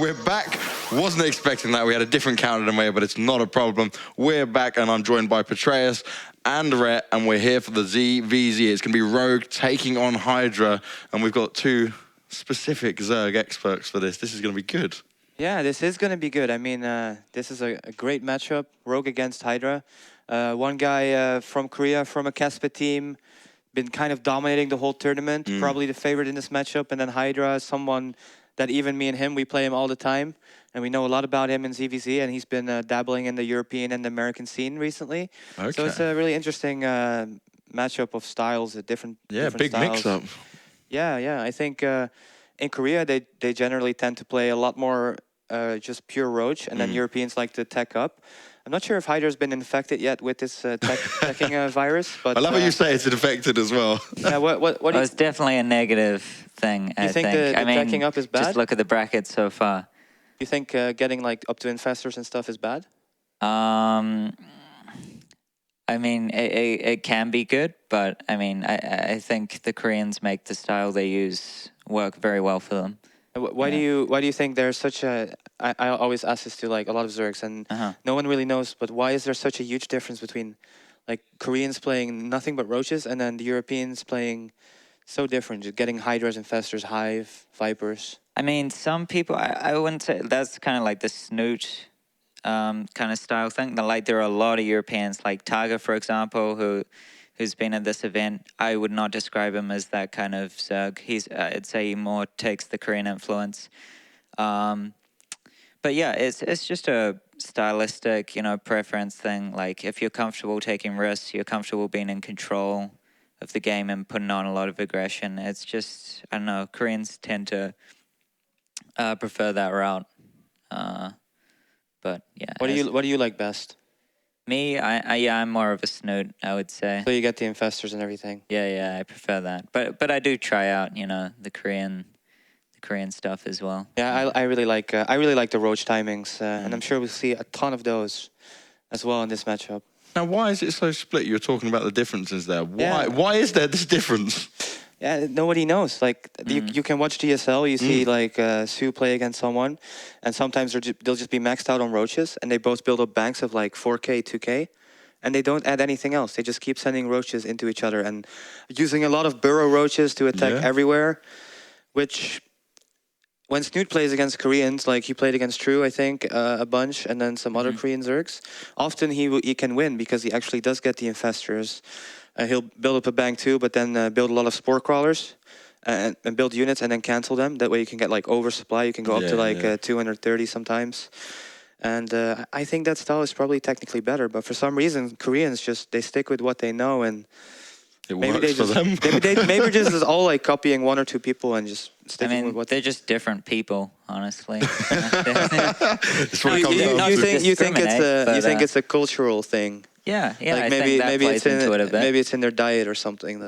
we're back. Wasn't expecting that. We had a different counter than but it's not a problem. We're back, and I'm joined by Petraeus and Rhett, and we're here for the ZVZ. It's going to be Rogue taking on Hydra, and we've got two specific Zerg experts for this. This is going to be good. Yeah, this is going to be good. I mean, this is a great matchup. Rogue against Hydra. One guy from Korea, from a Casper team, been kind of dominating the whole tournament, probably the favorite in this matchup. And then Hydra, someone that even me and him, we play him all the time. And we know a lot about him in ZVZ, and he's been dabbling in the European and American scene recently. Okay. So it's a really interesting matchup of styles, different big styles. mix-up. Yeah. I think in Korea, they generally tend to play a lot more just pure Roach, and then Europeans like to tech up. I'm not sure if Hydra's been infected yet with this teching virus, but I love how you say it's infected as well. Yeah, what do you it's definitely a negative thing. You think the teching up is bad? Just look at the brackets so far. You think getting like up to infestors and stuff is bad? I mean, it can be good, but I mean, I think the Koreans make the style they use work very well for them. Why do you think there's such a? I always ask this to like a lot of Zergs, and no one really knows. But why is there such a huge difference between like Koreans playing nothing but roaches and then the Europeans playing so different, just getting Hydras, Infestors, Hive, Vipers? I mean, some people, I wouldn't say that's kind of like the snoot kind of style thing. Like there are a lot of Europeans, like Targa, for example, who's been at this event. I would not describe him as that kind of Zerg. I'd say he more takes the Korean influence. But yeah, it's just a stylistic, preference thing. Like if you're comfortable taking risks, you're comfortable being in control of the game and putting on a lot of aggression. It's just, I don't know, Koreans tend to prefer that route. But yeah. What do you like best? Me, I'm more of a snoot, I would say. So you get the Infestors and everything. Yeah, I prefer that. But I do try out, the Korean stuff as well. Yeah, I really like the Roach timings, and I'm sure we'll see a ton of those as well in this matchup. Now, why is it so split? You're talking about the differences there. Why is there this difference? Yeah, nobody knows. Like you can watch GSL, you see like Sue play against someone, and sometimes they'll just be maxed out on roaches, and they both build up banks of like 4K, 2K, and they don't add anything else. They just keep sending roaches into each other and using a lot of burrow roaches to attack everywhere, which when Snoot plays against Koreans, like he played against True, I think, a bunch, and then some other Korean Zergs, often he can win because he actually does get the Infestors. He'll build up a bank too, but then build a lot of spore crawlers and build units and then cancel them. That way you can get like oversupply. You can go up to like 230 sometimes. And I think that style is probably technically better. But for some reason, Koreans they stick with what they know, and it works for them. maybe just is all like copying one or two people and just sticking with what they're just different people, honestly. You think it's a cultural thing? Yeah. Like maybe it's in their diet or something.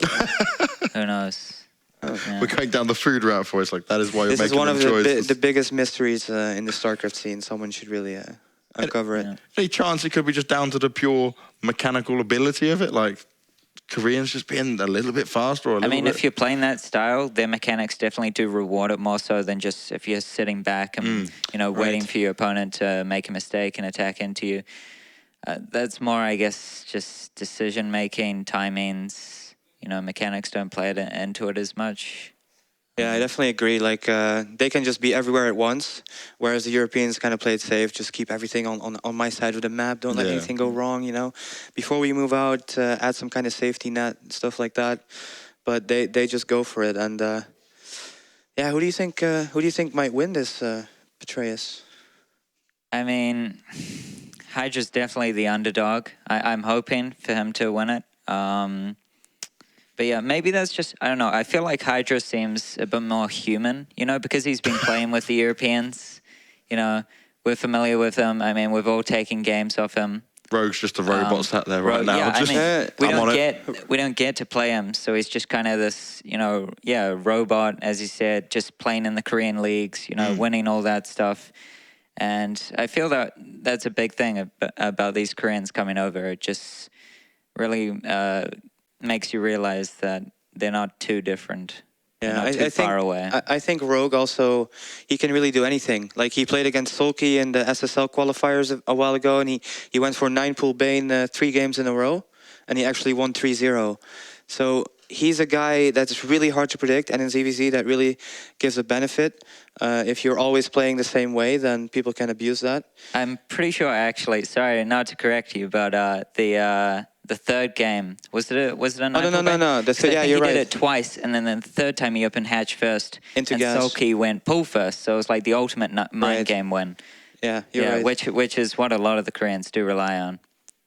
Who knows? Yeah. We're going down the food route for us. Like that is why you're making them choices. This is one of the biggest mysteries in the Starcraft scene. Someone should really uncover it. Any chance it could be just down to the pure mechanical ability of it, like Koreans just being a little bit faster? Or if you're playing that style, their mechanics definitely do reward it more so than just if you're sitting back and waiting for your opponent to make a mistake and attack into you. That's more, I guess, just decision-making, timings. Mechanics don't play into it as much. Yeah, I definitely agree. Like, they can just be everywhere at once, whereas the Europeans kind of play it safe. Just keep everything on my side of the map. Don't let anything go wrong, Before we move out, add some kind of safety net, stuff like that. But they just go for it. And, who do you think might win this, Petraeus? I mean, Hydra's definitely the underdog. I'm hoping for him to win it. But yeah, maybe that's just, I don't know. I feel like Hydra seems a bit more human, because he's been playing with the Europeans. We're familiar with him. I mean, we've all taken games off him. Rogue's just a robot sat there right now. Yeah, we don't get to play him, so he's just kind of this, robot, as you said, just playing in the Korean leagues, winning all that stuff. And I feel that that's a big thing about these Koreans coming over. It just really makes you realize that they're not too different. Yeah, not too far away. I think Rogue also, he can really do anything. Like he played against Sulky in the SSL qualifiers a while ago, and he went for 9-pool Bane 3 games in a row, and he actually won 3-0. So he's a guy that's really hard to predict, and in ZVZ that really gives a benefit. If you're always playing the same way, then people can abuse that. I'm pretty sure, actually, sorry not to correct you, but the third game, was it a No. Yeah, you're right. He did it twice, and then the third time he opened hatch first, Into and gas. Sulky went pool first, so it was like the ultimate mind game win. Yeah, you're right. Which is what a lot of the Koreans do rely on.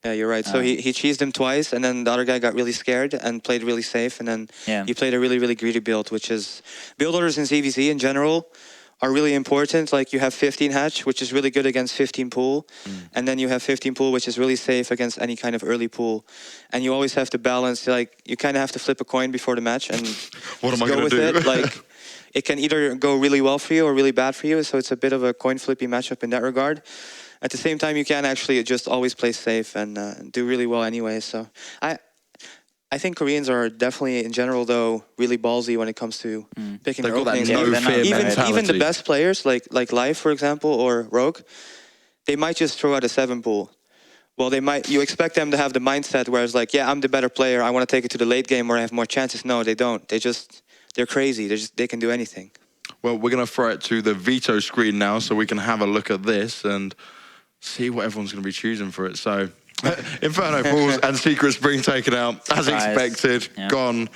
Yeah, you're right. So he cheesed him twice, and then the other guy got really scared and played really safe, and then he played a really, really greedy build, which is... Build orders in ZVZ in general are really important. Like you have 15 hatch, which is really good against 15 pool, and then you have 15 pool, which is really safe against any kind of early pool. And you always have to balance, like you kind of have to flip a coin before the match and what am I go gonna with do? it. Like it can either go really well for you or really bad for you. So it's a bit of a coin flippy matchup in that regard. At the same time, you can actually just always play safe and do really well anyway. So I think Koreans are definitely, in general, though, really ballsy when it comes to picking their openings. Even the best players, like Live, for example, or Rogue, they might just throw out a 7-pool. Well, you expect them to have the mindset where it's like, yeah, I'm the better player. I want to take it to the late game where I have more chances. No, they don't. They're crazy. They can do anything. Well, we're going to throw it to the veto screen now so we can have a look at this and see what everyone's going to be choosing for it. So... Inferno pools and Secret Spring taken out as expected, gone.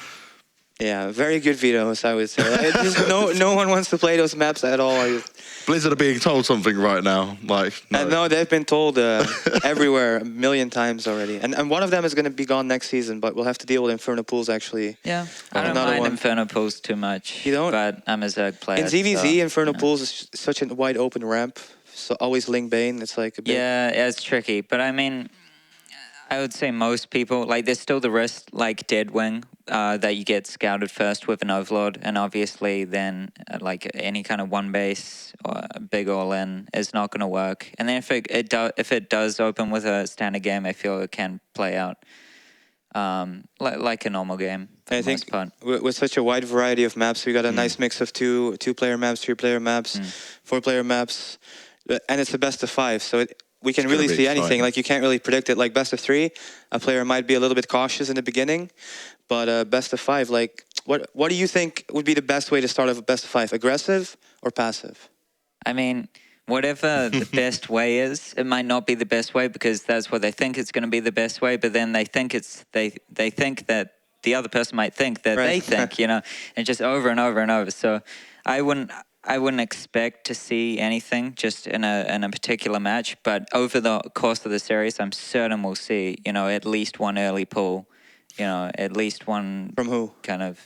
Yeah, very good vetoes, I would say. No one wants to play those maps at all. Blizzard are being told something right now. Like no, they've been told everywhere a million times already. And one of them is going to be gone next season, but we'll have to deal with Inferno pools actually. Yeah, I don't mind Inferno pools too much. You don't? But I'm a Zerg player. In ZVZ, Inferno pools is such a wide open ramp. So always Ling Bane. It's like a bit... Yeah, it's tricky. But I mean, I would say most people, like there's still the risk, like Deadwing, that you get scouted first with an Overlord, and obviously then like any kind of one base or a big all-in is not going to work. And then if it does open with a standard game, I feel it can play out like a normal game. I think with such a wide variety of maps, we got a nice mix of two-player maps, 3-player maps, 4-player maps, and it's a best of 5, so we can really see anything. Like you can't really predict it. Like best of 3, a player might be a little bit cautious in the beginning, but best of 5, like what do you think would be the best way to start off a best of 5? Aggressive or passive? I mean, whatever the best way is, it might not be the best way because that's what they think it's going to be the best way. But then they think they think that the other person might think that they think, and just over and over and over. So I wouldn't expect to see anything just in a particular match, but over the course of the series, I'm certain we'll see, at least one early pull, at least one... From who? Kind of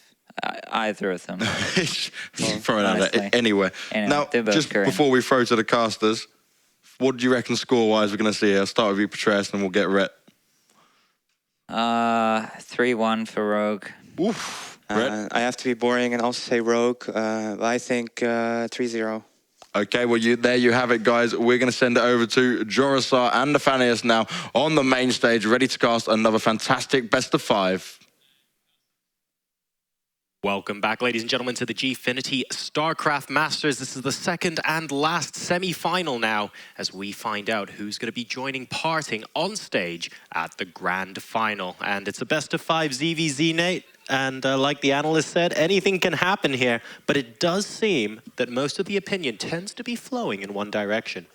either of them. Throw it out there anywhere. Now, just before we throw to the casters, what do you reckon score-wise we're going to see here? I'll start with you, Patreus, and we'll get Rhett. 3-1 for Rogue. Oof. I have to be boring and also say Rogue. I think 3-0. Okay, well, there you have it, guys. We're going to send it over to Jorasar and Nathanias now on the main stage, ready to cast another fantastic best of 5. Welcome back, ladies and gentlemen, to the Gfinity Starcraft Masters. This is the second and last semi-final now, as we find out who's going to be parting on stage at the grand final. And it's a best of 5 ZVZ, Nate. And like the analyst said, anything can happen here. But it does seem that most of the opinion tends to be flowing in one direction.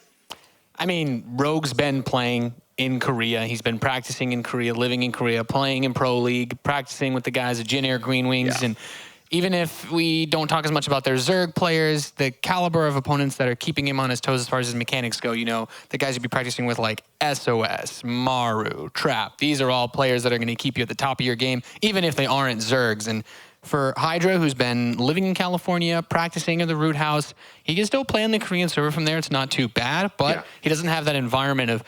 I mean, Rogue's been playing in Korea. He's been practicing in Korea, living in Korea, playing in Pro League, practicing with the guys at Jin Air Green Wings. And even if we don't talk as much about their Zerg players, the caliber of opponents that are keeping him on his toes as far as his mechanics go, the guys you'd be practicing with like SOS, Maru, Trap. These are all players that are going to keep you at the top of your game, even if they aren't Zergs. And for Hydra, who's been living in California, practicing in the Root House, he can still play on the Korean server from there. It's not too bad, but he doesn't have that environment of,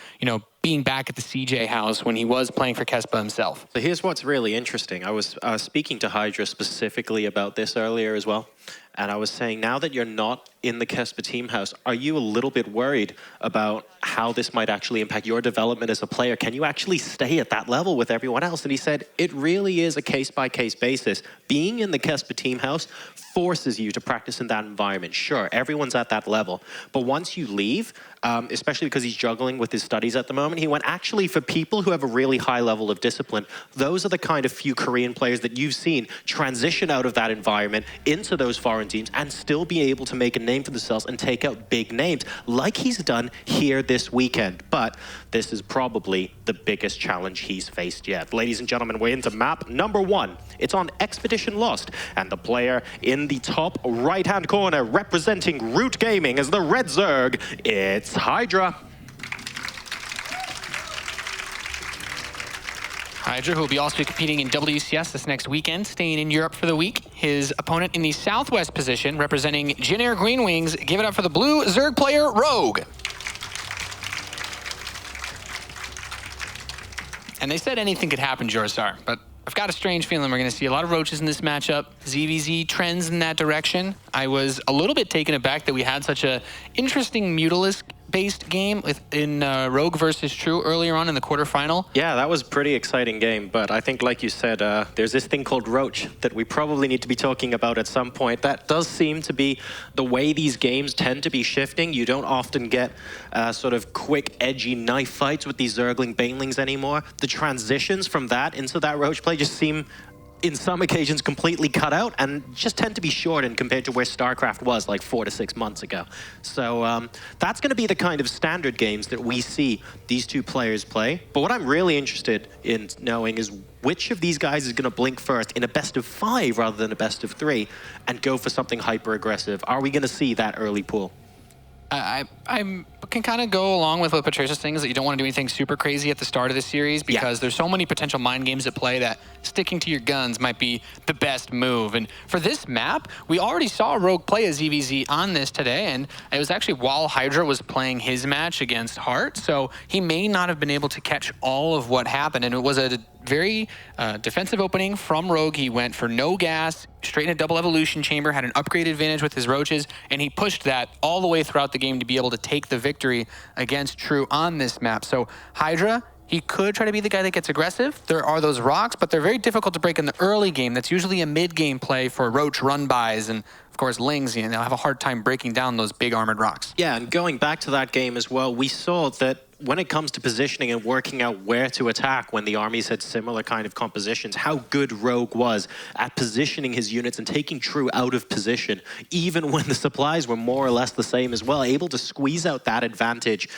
being back at the CJ house when he was playing for Kespa himself. So here's what's really interesting. I was speaking to Hydra specifically about this earlier as well. And I was saying, now that you're not in the Kespa team house, are you a little bit worried about how this might actually impact your development as a player? Can you actually stay at that level with everyone else? And he said, it really is a case-by-case basis. Being in the Kespa team house forces you to practice in that environment. Sure, everyone's at that level. But once you leave, especially because he's juggling with his studies at the moment, he went, actually, for people who have a really high level of discipline, those are the kind of few Korean players that you've seen transition out of that environment into those foreign teams and still be able to make a name for themselves and take out big names like he's done here this weekend. But this is probably the biggest challenge he's faced yet. Ladies and gentlemen, we're into map number 1. It's on Expedition Lost, and the player in the top right-hand corner representing Root Gaming as the Red Zerg, it's Hydra. Hydra, who will be also competing in WCS this next weekend, staying in Europe for the week. His opponent in the southwest position, representing Jin Air Green Wings. Give it up for the blue Zerg player, Rogue. And they said anything could happen, Jorsar, but I've got a strange feeling we're going to see a lot of roaches in this matchup. ZVZ trends in that direction. I was a little bit taken aback that we had such a interesting Mutalisk-based game in Rogue versus True earlier on in the quarterfinal. Yeah, that was a pretty exciting game, but I think, like you said, there's this thing called Roach that we probably need to be talking about at some point. That does seem to be the way these games tend to be shifting. You don't often get sort of quick, edgy knife fights with these Zergling Banelings anymore. The transitions from that into that Roach play just seem, in some occasions, completely cut out and just tend to be shortened compared to where Starcraft was like 4 to 6 months ago. So that's going to be the kind of standard games that we see these two players play. But what I'm really interested in knowing is which of these guys is going to blink first in a best of 5 rather than a best of 3 and go for something hyper aggressive. Are we going to see that early pool? I can kind of go along with what Patricia's saying, is that you don't want to do anything super crazy at the start of the series because there's so many potential mind games at play that sticking to your guns might be the best move. And for this map, we already saw Rogue play a ZVZ on this today, and it was actually while Hydra was playing his match against Hart, so he may not have been able to catch all of what happened, and it was a very defensive opening from Rogue. He went for no gas, straight in a double evolution chamber, had an upgrade advantage with his roaches, and he pushed that all the way throughout the game to be able to take the victory against True on this map. So Hydra, he could try to be the guy that gets aggressive. There are those rocks, but they're very difficult to break in the early game. That's usually a mid-game play for Roach run-bys, and of course, Lings, they'll have a hard time breaking down those big armored rocks. Yeah, and going back to that game as well, we saw that when it comes to positioning and working out where to attack when the armies had similar kind of compositions, how good Rogue was at positioning his units and taking True out of position, even when the supplies were more or less the same as well, able to squeeze out that advantage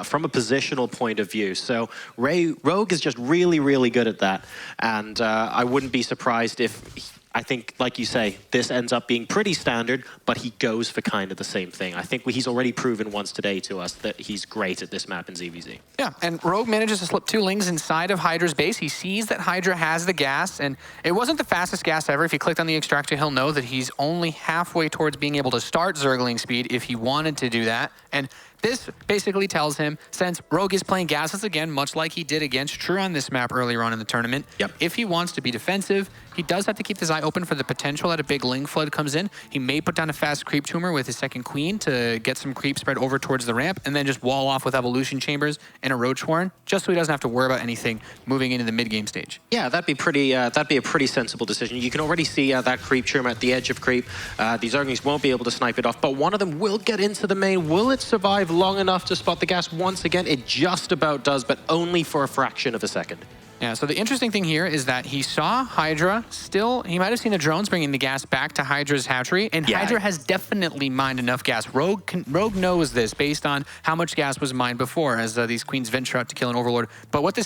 from a positional point of view. So Rogue is just really, really good at that. And I wouldn't be surprised if I think, like you say, this ends up being pretty standard, but he goes for kind of the same thing. I think he's already proven once today to us that he's great at this map in ZVZ. Yeah, and Rogue manages to slip 2 Lings inside of Hydra's base. He sees that Hydra has the gas, and it wasn't the fastest gas ever. If he clicked on the extractor, he'll know that he's only halfway towards being able to start Zergling speed if he wanted to do that. And this basically tells him, since Rogue is playing gases again, much like he did against True on this map earlier on in the tournament, if he wants to be defensive, he does have to keep his eye open for the potential that a big Ling flood comes in. He may put down a fast creep tumor with his second queen to get some creep spread over towards the ramp, and then just wall off with evolution chambers and a roach warren, just so he doesn't have to worry about anything moving into the mid-game stage. Yeah, that'd be a pretty sensible decision. You can already see that creep tumor at the edge of creep. These Zerglings won't be able to snipe it off, but one of them will get into the main. Will it survive long enough to spot the gas once again? It just about does, but only for a fraction of a second. Yeah, so the interesting thing here is that he saw Hydra still, he might have seen the drones bringing the gas back to Hydra's hatchery, and Hydra has definitely mined enough gas. Rogue knows this based on how much gas was mined before as these queens venture out to kill an overlord. But what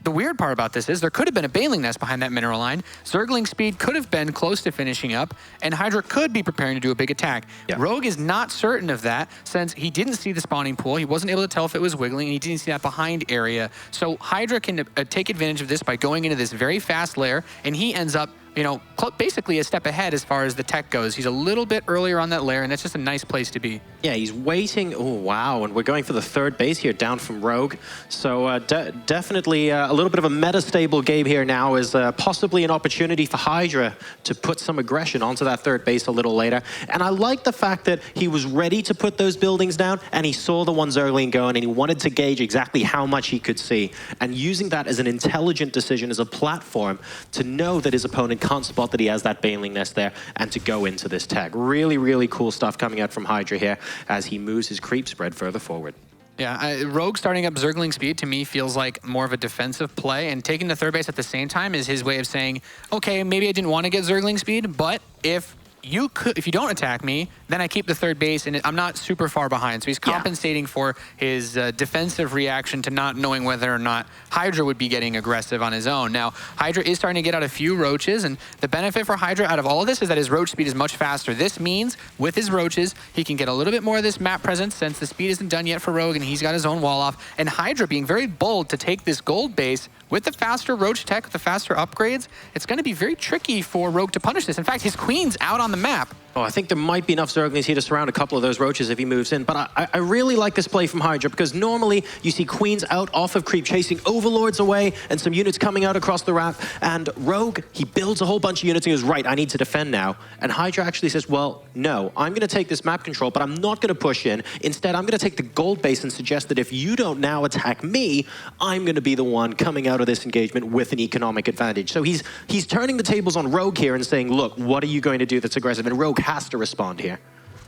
the weird part about this is there could have been a Baneling nest behind that mineral line. Zergling speed could have been close to finishing up, and Hydra could be preparing to do a big attack. Rogue is not certain of that since he didn't see the spawning pool. He wasn't able to tell if it was wiggling, and he didn't see that behind area. So Hydra can take advantage of this by going into this very fast lair, and he ends up you know, basically a step ahead as far as the tech goes. He's a little bit earlier on that layer, and that's just a nice place to be. Yeah, he's waiting. Oh, wow. And we're going for the third base here, down from Rogue. So definitely a little bit of a meta-stable game here now is possibly an opportunity for Hydra to put some aggression onto that third base a little later. And I like the fact that he was ready to put those buildings down, and he saw the one Zergling going, and he wanted to gauge exactly how much he could see. And using that as an intelligent decision, as a platform, to know that his opponent can't spot that he has that Baneling Nest there, and to go into this tech. Really, really cool stuff coming out from Hydra here as he moves his creep spread further forward. Yeah, Rogue starting up Zergling speed to me feels like more of a defensive play, and taking the third base at the same time is his way of saying, okay, maybe I didn't want to get Zergling speed, but if you don't attack me, then I keep the third base, and I'm not super far behind. So he's compensating for his defensive reaction to not knowing whether or not Hydra would be getting aggressive on his own. Now, Hydra is starting to get out a few roaches, and the benefit for Hydra out of all of this is that his roach speed is much faster. This means with his roaches, he can get a little bit more of this map presence since the speed isn't done yet for Rogue, and he's got his own wall off. And Hydra being very bold to take this gold base with the faster roach tech, with the faster upgrades, it's going to be very tricky for Rogue to punish this. In fact, his queen's out on the map. Oh, I think there might be enough Zerglings here to surround a couple of those roaches if he moves in. But I really like this play from Hydra, because normally you see queens out off of creep chasing overlords away and some units coming out across the ramp. And Rogue, he builds a whole bunch of units and goes, right, I need to defend now. And Hydra actually says, well, no, I'm going to take this map control, but I'm not going to push in. Instead, I'm going to take the gold base and suggest that if you don't now attack me, I'm going to be the one coming out of this engagement with an economic advantage. So he's turning the tables on Rogue here and saying, look, what are you going to do that's aggressive? And Rogue has to respond here.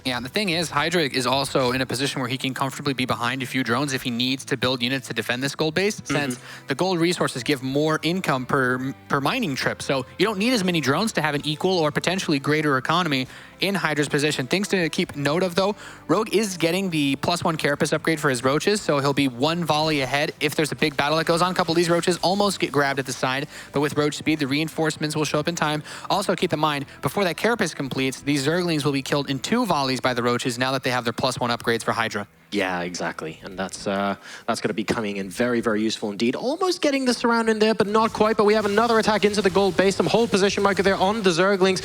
Yeah, the thing is, Hydra is also in a position where he can comfortably be behind a few drones if he needs to build units to defend this gold base, since the gold resources give more income per mining trip. So you don't need as many drones to have an equal or potentially greater economy in Hydra's position. Things to keep note of, though, Rogue is getting the +1 carapace upgrade for his roaches, so he'll be one volley ahead if there's a big battle that goes on. A couple of these roaches almost get grabbed at the side, but with roach speed, the reinforcements will show up in time. Also, keep in mind, before that carapace completes, these Zerglings will be killed in 2 volleys by the roaches now that they have their +1 upgrades for Hydra. Yeah, exactly. And that's going to be coming in very, very useful indeed. Almost getting the surround in there, but not quite. But we have another attack into the gold base. Some hold position marker there on the Zerglings.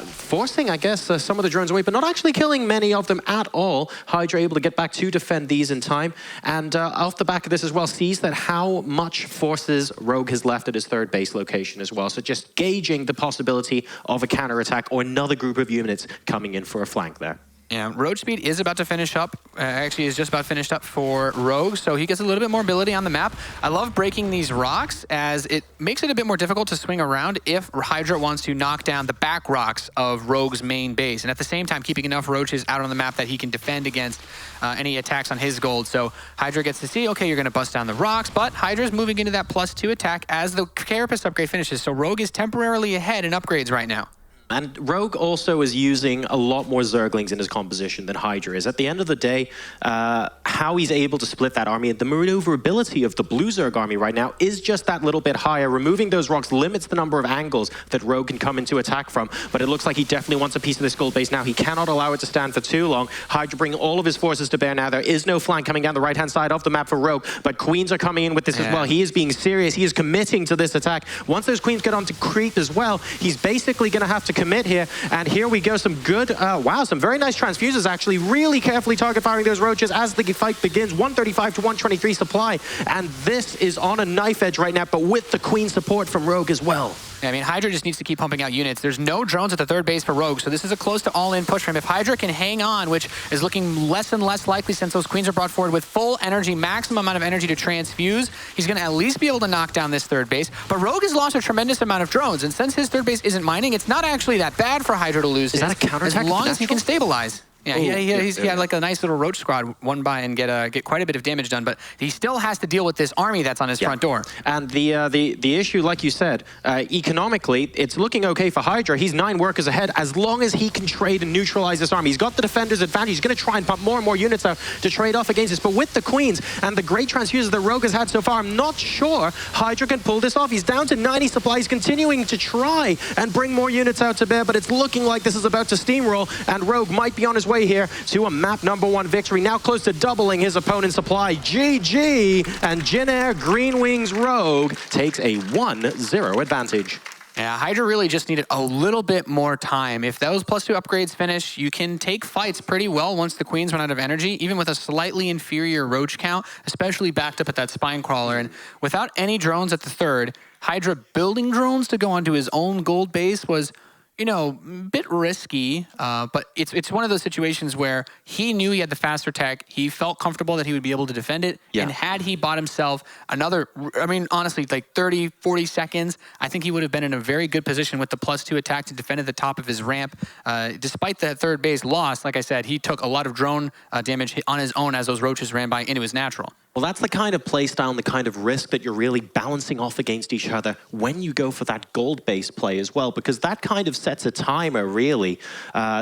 Forcing, I guess, some of the drones away, but not actually killing many of them at all. Hydra able to get back to defend these in time. And off the back of this as well, sees that how much forces Rogue has left at his third base location as well. So just gauging the possibility of a counterattack or another group of units coming in for a flank there. Yeah, road speed is about to finish up. Actually, is just about finished up for Rogue, so he gets a little bit more mobility on the map. I love breaking these rocks, as it makes it a bit more difficult to swing around if Hydra wants to knock down the back rocks of Rogue's main base, and at the same time keeping enough roaches out on the map that he can defend against any attacks on his gold. So Hydra gets to see, okay, you're going to bust down the rocks, but Hydra's moving into that +2 attack as the carapace upgrade finishes, so Rogue is temporarily ahead in upgrades right now. And Rogue also is using a lot more Zerglings in his composition than Hydra is. At the end of the day, how he's able to split that army, the maneuverability of the blue Zerg army right now is just that little bit higher. Removing those rocks limits the number of angles that Rogue can come into attack from, but it looks like he definitely wants a piece of this gold base now. He cannot allow it to stand for too long. Hydra bringing all of his forces to bear now. There is no flank coming down the right-hand side of the map for Rogue, but Queens are coming in with this as well. He is being serious. He is committing to this attack. Once those Queens get onto creep as well, he's basically going to have to commit here. And here we go. Some good, wow, some very nice transfuses actually. Really carefully target firing those roaches as the fight begins. 135 to 123 supply. And this is on a knife edge right now, but with the Queen support from Rogue as well. I mean, Hydra just needs to keep pumping out units. There's no drones at the third base for Rogue, so this is a close to all-in push for him. If Hydra can hang on, which is looking less and less likely since those Queens are brought forward with full energy, maximum amount of energy to transfuse, he's going to at least be able to knock down this third base. But Rogue has lost a tremendous amount of drones, and since his third base isn't mining, it's not actually that bad for Hydra to lose. Is that a counterattack? As long as he can stabilize. Yeah, he had like a nice little roach squad one by and get quite a bit of damage done, but he still has to deal with this army that's on his front door. And the issue, like you said, economically, it's looking okay for Hydra. He's 9 workers ahead as long as he can trade and neutralize this army. He's got the defender's advantage. He's going to try and pump more and more units out to trade off against this. But with the Queens and the great transfuses that Rogue has had so far, I'm not sure Hydra can pull this off. He's down to 90 supplies, continuing to try and bring more units out to bear, but it's looking like this is about to steamroll, and Rogue might be on his way here to a map #1 victory, now close to doubling his opponent's supply. GG, and Jin Air Green Wings Rogue takes a 1-0 advantage. Yeah, Hydra really just needed a little bit more time. If those +2 upgrades finish, you can take fights pretty well once the queens run out of energy, even with a slightly inferior roach count, especially backed up at that spine crawler. And without any drones at the third, Hydra building drones to go onto his own gold base was, you know, a bit risky, but it's one of those situations where he knew he had the faster tech. He felt comfortable that he would be able to defend it. Yeah. And had he bought himself another, I mean, honestly, like 30, 40 seconds, I think he would have been in a very good position with the +2 attack to defend at the top of his ramp. Despite that third base loss, like I said, he took a lot of drone damage on his own as those roaches ran by, and it was natural. Well, that's the kind of playstyle and the kind of risk that you're really balancing off against each other when you go for that gold-based play as well, because that kind of sets a timer, really,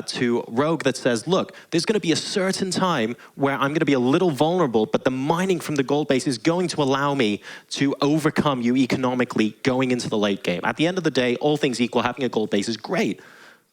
to Rogue that says, look, there's going to be a certain time where I'm going to be a little vulnerable, but the mining from the gold base is going to allow me to overcome you economically going into the late game. At the end of the day, all things equal, having a gold base is great.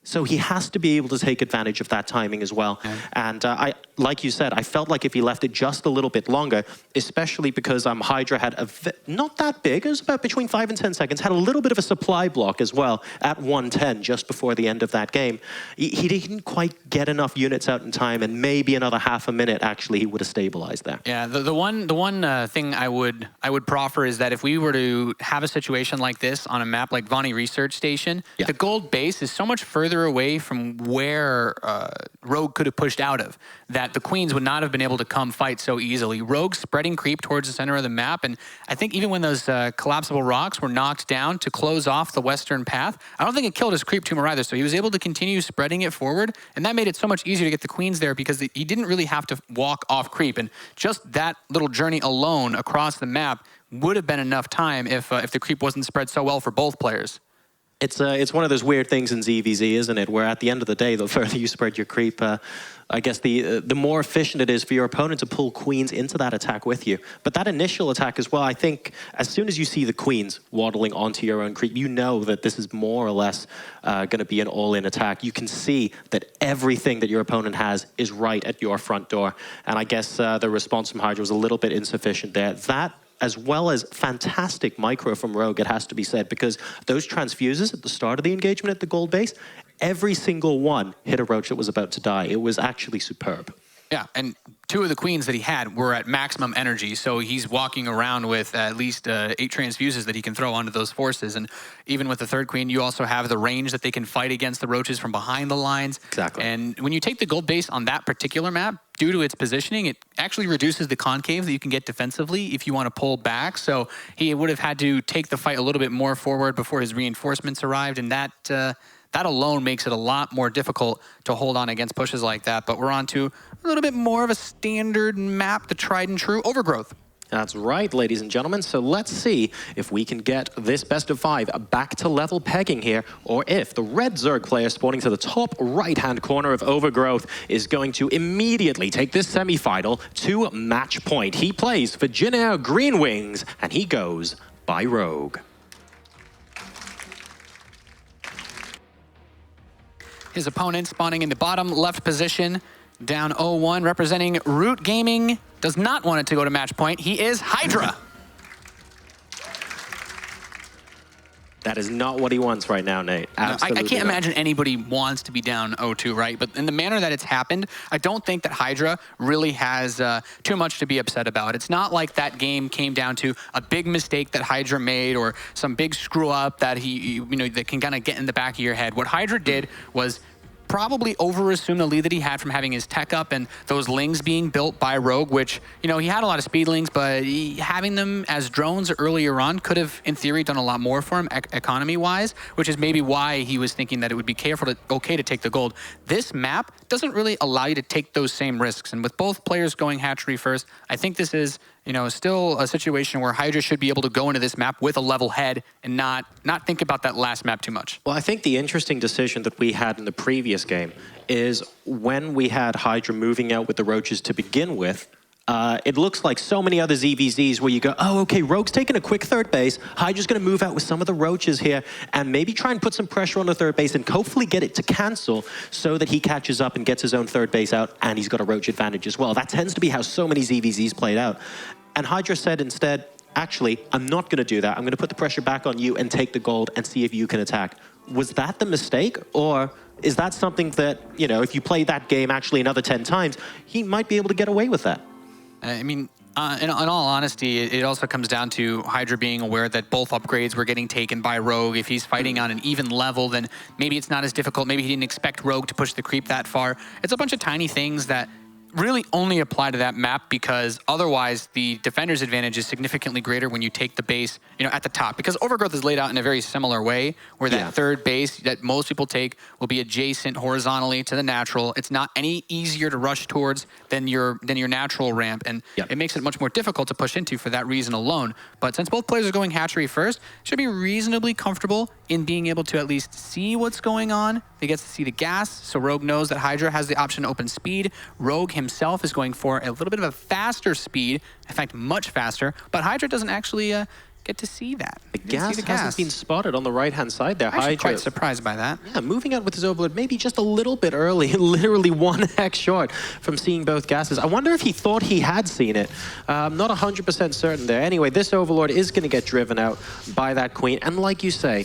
So he has to be able to take advantage of that timing as well. Yeah. And like you said, I felt like if he left it just a little bit longer, especially because Hydra had not that big, it was about between 5 and 10 seconds, had a little bit of a supply block as well at 110 just before the end of that game. He didn't quite get enough units out in time, and maybe another half a minute, actually, he would have stabilized there. Yeah, the one thing I would proffer is that if we were to have a situation like this on a map like Vonie Research Station, yeah, the gold base is so much further away from where Rogue could have pushed out of, that the queens would not have been able to come fight so easily. Rogue spreading creep towards the center of the map, and I think even when those collapsible rocks were knocked down to close off the western path, I don't think it killed his creep tumor either, so he was able to continue spreading it forward, and that made it so much easier to get the queens there because he didn't really have to walk off creep, and just that little journey alone across the map would have been enough time if the creep wasn't spread so well for both players. It's one of those weird things in ZVZ, isn't it? Where at the end of the day, the further you spread your creep, I guess the more efficient it is for your opponent to pull queens into that attack with you. But that initial attack as well, I think as soon as you see the queens waddling onto your own creep, you know that this is more or less going to be an all-in attack. You can see that everything that your opponent has is right at your front door. And I guess the response from Hydra was a little bit insufficient there. That, as well as fantastic micro from Rogue, it has to be said, because those transfuses at the start of the engagement at the gold base, every single one hit a roach that was about to die. It was actually superb. Yeah, and 2 of the queens that he had were at maximum energy, so he's walking around with at least 8 transfuses that he can throw onto those forces. And even with the 3rd queen, you also have the range that they can fight against the roaches from behind the lines. Exactly. And when you take the gold base on that particular map, due to its positioning, it actually reduces the concave that you can get defensively if you want to pull back. So he would have had to take the fight a little bit more forward before his reinforcements arrived, and that alone makes it a lot more difficult to hold on against pushes like that. But we're on to a little bit more of a standard map, the tried and true Overgrowth. That's right, ladies and gentlemen. So let's see if we can get this best of 5 back to level pegging here, or if the red Zerg player spawning to the top right-hand corner of Overgrowth is going to immediately take this semi-final to match point. He plays for Gfinity Championships, and he goes by Rogue. His opponent spawning in the bottom left position, down 0-1, representing Root Gaming, does not want it to go to match point. He is Hydra. That is not what he wants right now, Nate. Absolutely I can't imagine anybody wants to be down 0-2, right? But in the manner that it's happened, I don't think that Hydra really has too much to be upset about. It's not like that game came down to a big mistake that Hydra made or some big screw up that that can kind of get in the back of your head. What Hydra did was probably overassumed the lead that he had from having his tech up and those lings being built by Rogue, which, he had a lot of speed lings, but having them as drones earlier on could have, in theory, done a lot more for him economy-wise, which is maybe why he was thinking that it would be okay to take the gold. This map doesn't really allow you to take those same risks, and with both players going hatchery first, I think this is still a situation where Hydra should be able to go into this map with a level head and not think about that last map too much. Well, I think the interesting decision that we had in the previous game is when we had Hydra moving out with the roaches to begin with, it looks like so many other ZVZs where you go, oh, okay, Rogue's taking a quick third base. Hydra's going to move out with some of the roaches here and maybe try and put some pressure on the third base and hopefully get it to cancel so that he catches up and gets his own third base out, and he's got a roach advantage as well. That tends to be how so many ZVZs played out. And Hydra said instead, actually, I'm not going to do that. I'm going to put the pressure back on you and take the gold and see if you can attack. Was that the mistake? Or is that something that, you know, if you play that game actually another 10 times, he might be able to get away with that? I mean, in all honesty, it also comes down to Hydra being aware that both upgrades were getting taken by Rogue. If he's fighting on an even level, then maybe it's not as difficult. Maybe he didn't expect Rogue to push the creep that far. It's a bunch of tiny things that really only apply to that map, because otherwise the defender's advantage is significantly greater when you take the base, you know, at the top, because Overgrowth is laid out in a very similar way, where that third base that most people take will be adjacent horizontally to the natural. It's not any easier to rush towards than your natural ramp, and it makes it much more difficult to push into for that reason alone. But since both players are going hatchery first, should be reasonably comfortable in being able to at least see what's going on. They get to see the gas, so Rogue knows that Hydra has the option to open speed. Rogue himself is going for a little bit of a faster speed, in fact, much faster, but Hydra doesn't actually get to see that. The gas hasn't been spotted on the right-hand side there. I'm quite surprised by that. Yeah, moving out with his Overlord maybe just a little bit early, literally 1 hex short from seeing both gases. I wonder if he thought he had seen it. Not 100% certain there. Anyway, this Overlord is going to get driven out by that Queen. And like you say,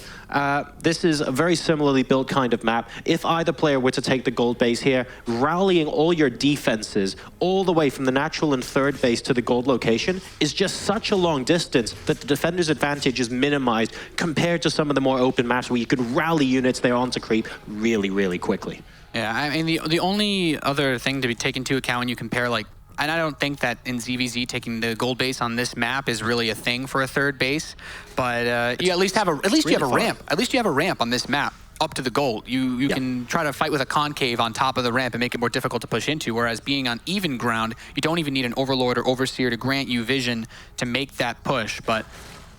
this is a very similarly built kind of map. If either player were to take the gold base here, rallying all your defenses all the way from the natural and third base to the gold location is just such a long distance that the defender's advantage is minimized compared to some of the more open maps where you could rally units there onto creep really, really quickly. Yeah, I mean, the only other thing to be taken into account when you compare, like, and I don't think that in ZVZ taking the gold base on this map is really a thing for a third base, but you at least have a ramp. At least you have a ramp on this map up to the gold. You can try to fight with a concave on top of the ramp and make it more difficult to push into, whereas being on even ground, you don't even need an Overlord or Overseer to grant you vision to make that push. But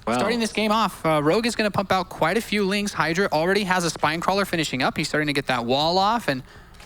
starting this game off, Rogue is going to pump out quite a few links. Hydra already has a Spine Crawler finishing up. He's starting to get that wall off, and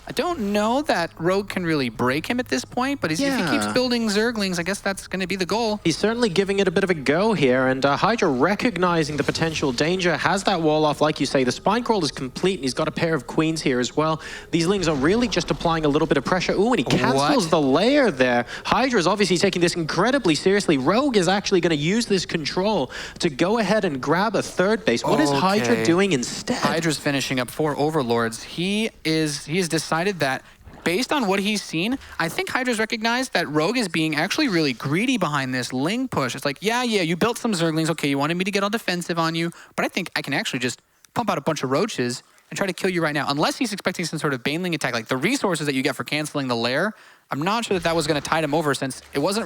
I don't know that Rogue can really break him at this point, but if he keeps building Zerglings, I guess that's going to be the goal. He's certainly giving it a bit of a go here, and Hydra, recognizing the potential danger, has that wall off, like you say. The Spine Crawl is complete, and he's got a pair of Queens here as well. These Lings are really just applying a little bit of pressure. Ooh, and he cancels the layer there. Hydra is obviously taking this incredibly seriously. Rogue is actually going to use this control to go ahead and grab a third base. What is Hydra doing instead? Hydra's finishing up 4 Overlords. He has decided that based on what he's seen, I think Hydra's recognized that Rogue is being actually really greedy behind this Ling push. It's like, yeah, you built some Zerglings. Okay, you wanted me to get all defensive on you, but I think I can actually just pump out a bunch of Roaches and try to kill you right now. Unless he's expecting some sort of Baneling attack, like the resources that you get for canceling the lair, I'm not sure that was going to tide him over, since it's not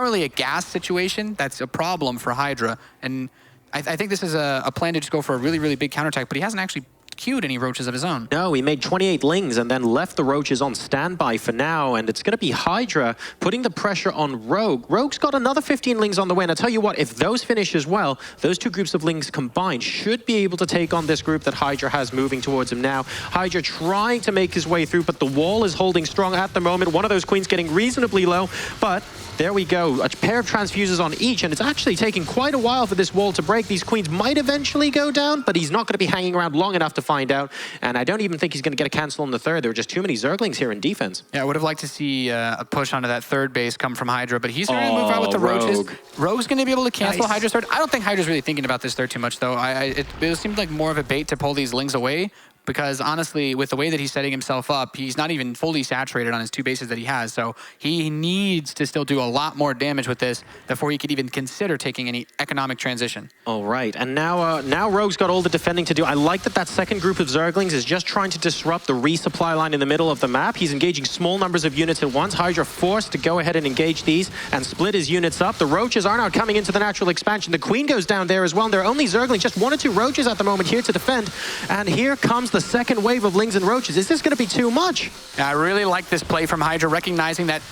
really a gas situation that's a problem for Hydra. And I think this is a plan to just go for a really, really big counterattack, but he hasn't actually queued any Roaches of his own. No, he made 28 Lings and then left the Roaches on standby for now, and it's going to be Hydra putting the pressure on Rogue. Rogue's got another 15 Lings on the way, and I tell you what, if those finish as well, those two groups of Lings combined should be able to take on this group that Hydra has moving towards him now. Hydra trying to make his way through, but the wall is holding strong at the moment. One of those Queens getting reasonably low, but there we go. A pair of transfuses on each, and it's actually taking quite a while for this wall to break. These Queens might eventually go down, but he's not going to be hanging around long enough to find out. And I don't even think he's going to get a cancel on the third. There were just too many Zerglings here in defense. Yeah, I would have liked to see a push onto that third base come from Hydra, but he's going to move out with the Roaches. Rogue's going to be able to cancel Hydra's third. I don't think Hydra's really thinking about this third too much, though. It seemed like more of a bait to pull these Lings away, because honestly, with the way that he's setting himself up, he's not even fully saturated on his 2 bases that he has. So he needs to still do a lot more damage with this before he could even consider taking any economic transition. All right, and now Rogue's got all the defending to do. I like that second group of Zerglings is just trying to disrupt the resupply line in the middle of the map. He's engaging small numbers of units at once. Hydra forced to go ahead and engage these and split his units up. The Roaches are now coming into the natural expansion. The Queen goes down there as well, and there are only Zerglings, just 1 or 2 Roaches at the moment here to defend. And here comes the second wave of Lings and Roaches. Is this going to be too much? I really like this play from Hydra, recognizing that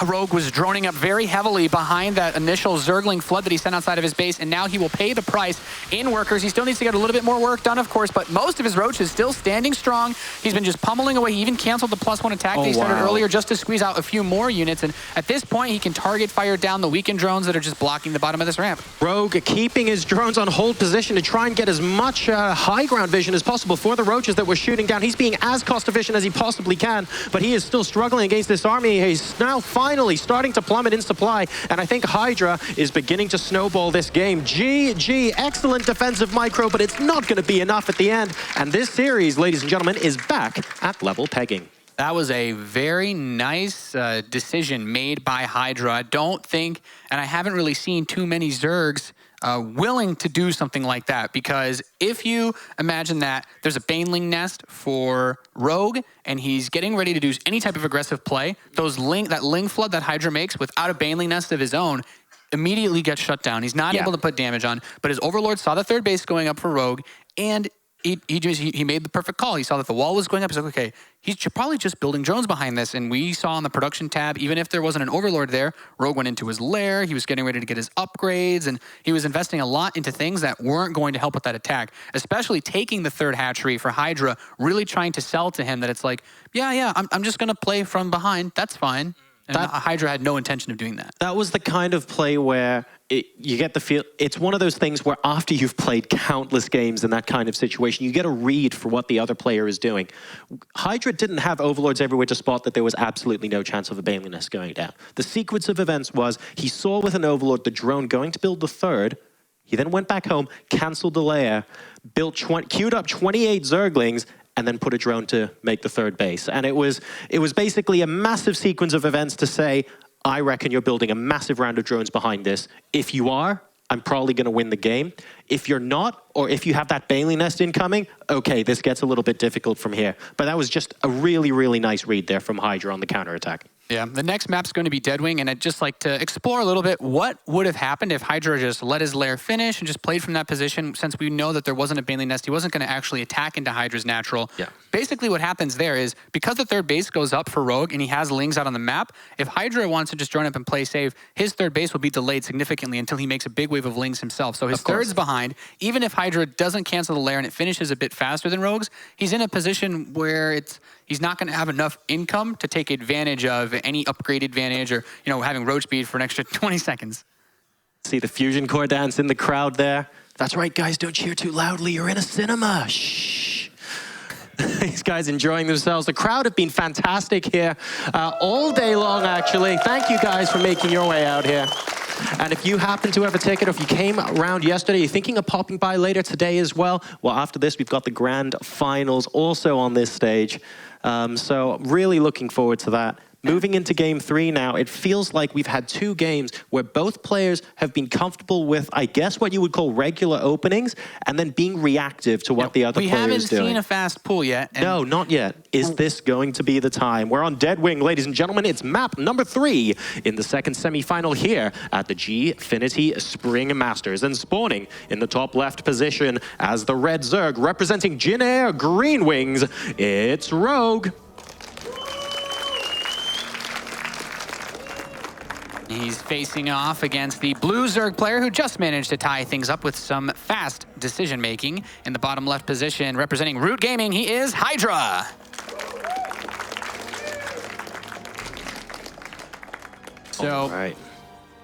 Rogue was droning up very heavily behind that initial Zergling flood that he sent outside of his base, and now he will pay the price in workers. He still needs to get a little bit more work done, of course, but most of his Roaches still standing strong. He's been just pummeling away. He even canceled the +1 attack that he started earlier just to squeeze out a few more units, and at this point, he can target fire down the weakened drones that are just blocking the bottom of this ramp. Rogue keeping his drones on hold position to try and get as much high ground vision as possible for the Roaches. that we're shooting down. He's being as cost efficient as he possibly can, but he is still struggling against this army. He's now finally starting to plummet in supply, and I think Hydra is beginning to snowball this game. GG, excellent defensive micro, but it's not going to be enough at the end. And this series, ladies and gentlemen, is back at level pegging. That was a very nice decision made by Hydra. I don't think, and I haven't really seen too many Zergs willing to do something like that, because if you imagine that there's a Baneling nest for Rogue and he's getting ready to do any type of aggressive play, that Ling flood that Hydra makes without a Baneling nest of his own immediately gets shut down. He's not able to put damage on, but his Overlord saw the third base going up for Rogue, and he made the perfect call. He saw that the wall was going up. He's like, okay, he's probably just building drones behind this. And we saw on the production tab, even if there wasn't an Overlord there, Rogue went into his lair. He was getting ready to get his upgrades, and he was investing a lot into things that weren't going to help with that attack, especially taking the third hatchery for Hydra, really trying to sell to him that it's like, I'm just going to play from behind. That's fine. And Hydra had no intention of doing that. That was the kind of play where you get the feel. It's one of those things where after you've played countless games in that kind of situation, you get a read for what the other player is doing. Hydra didn't have Overlords everywhere to spot that there was absolutely no chance of a Baneling nest going down. The sequence of events was he saw with an Overlord the drone going to build the third. He then went back home, canceled the lair, queued up 28 Zerglings, and then put a drone to make the third base. And it was basically a massive sequence of events to say, I reckon you're building a massive round of drones behind this. If you are, I'm probably going to win the game. If you're not, or if you have that Baneling nest incoming, okay, this gets a little bit difficult from here. But that was just a really, really nice read there from Hydra on the counterattack. Yeah, the next map's going to be Deadwing, and I'd just like to explore a little bit what would have happened if Hydra just let his lair finish and just played from that position. Since we know that there wasn't a Baneling nest, he wasn't going to actually attack into Hydra's natural. Yeah. Basically what happens there is, because the third base goes up for Rogue and he has Lings out on the map, if Hydra wants to just join up and play safe, his third base will be delayed significantly until he makes a big wave of Lings himself. So his third's behind. Even if Hydra doesn't cancel the lair and it finishes a bit faster than Rogue's, he's in a position where he's not going to have enough income to take advantage of any upgrade advantage or, having road speed for an extra 20 seconds. See the fusion core dance in the crowd there. That's right, guys, don't cheer too loudly. You're in a cinema. Shh. These guys enjoying themselves. The crowd have been fantastic here all day long, actually. Thank you guys for making your way out here. And if you happen to have a ticket, or if you came around yesterday, you're thinking of popping by later today as well, well, after this, we've got the grand finals also on this stage. So really looking forward to that. Moving into game 3 now, it feels like we've had 2 games where both players have been comfortable with, I guess, what you would call regular openings, and then being reactive to what the other player is doing. We haven't seen a fast pool yet. No, not yet. Is this going to be the time? We're on Deadwing, ladies and gentlemen. It's map number 3 in the second semi-final here at the Gfinity Spring Masters. And spawning in the top left position as the red Zerg representing Jin Air Green Wings, it's Rogue. He's facing off against the blue Zerg player who just managed to tie things up with some fast decision-making. In the bottom left position, representing Root Gaming, he is Hydra. So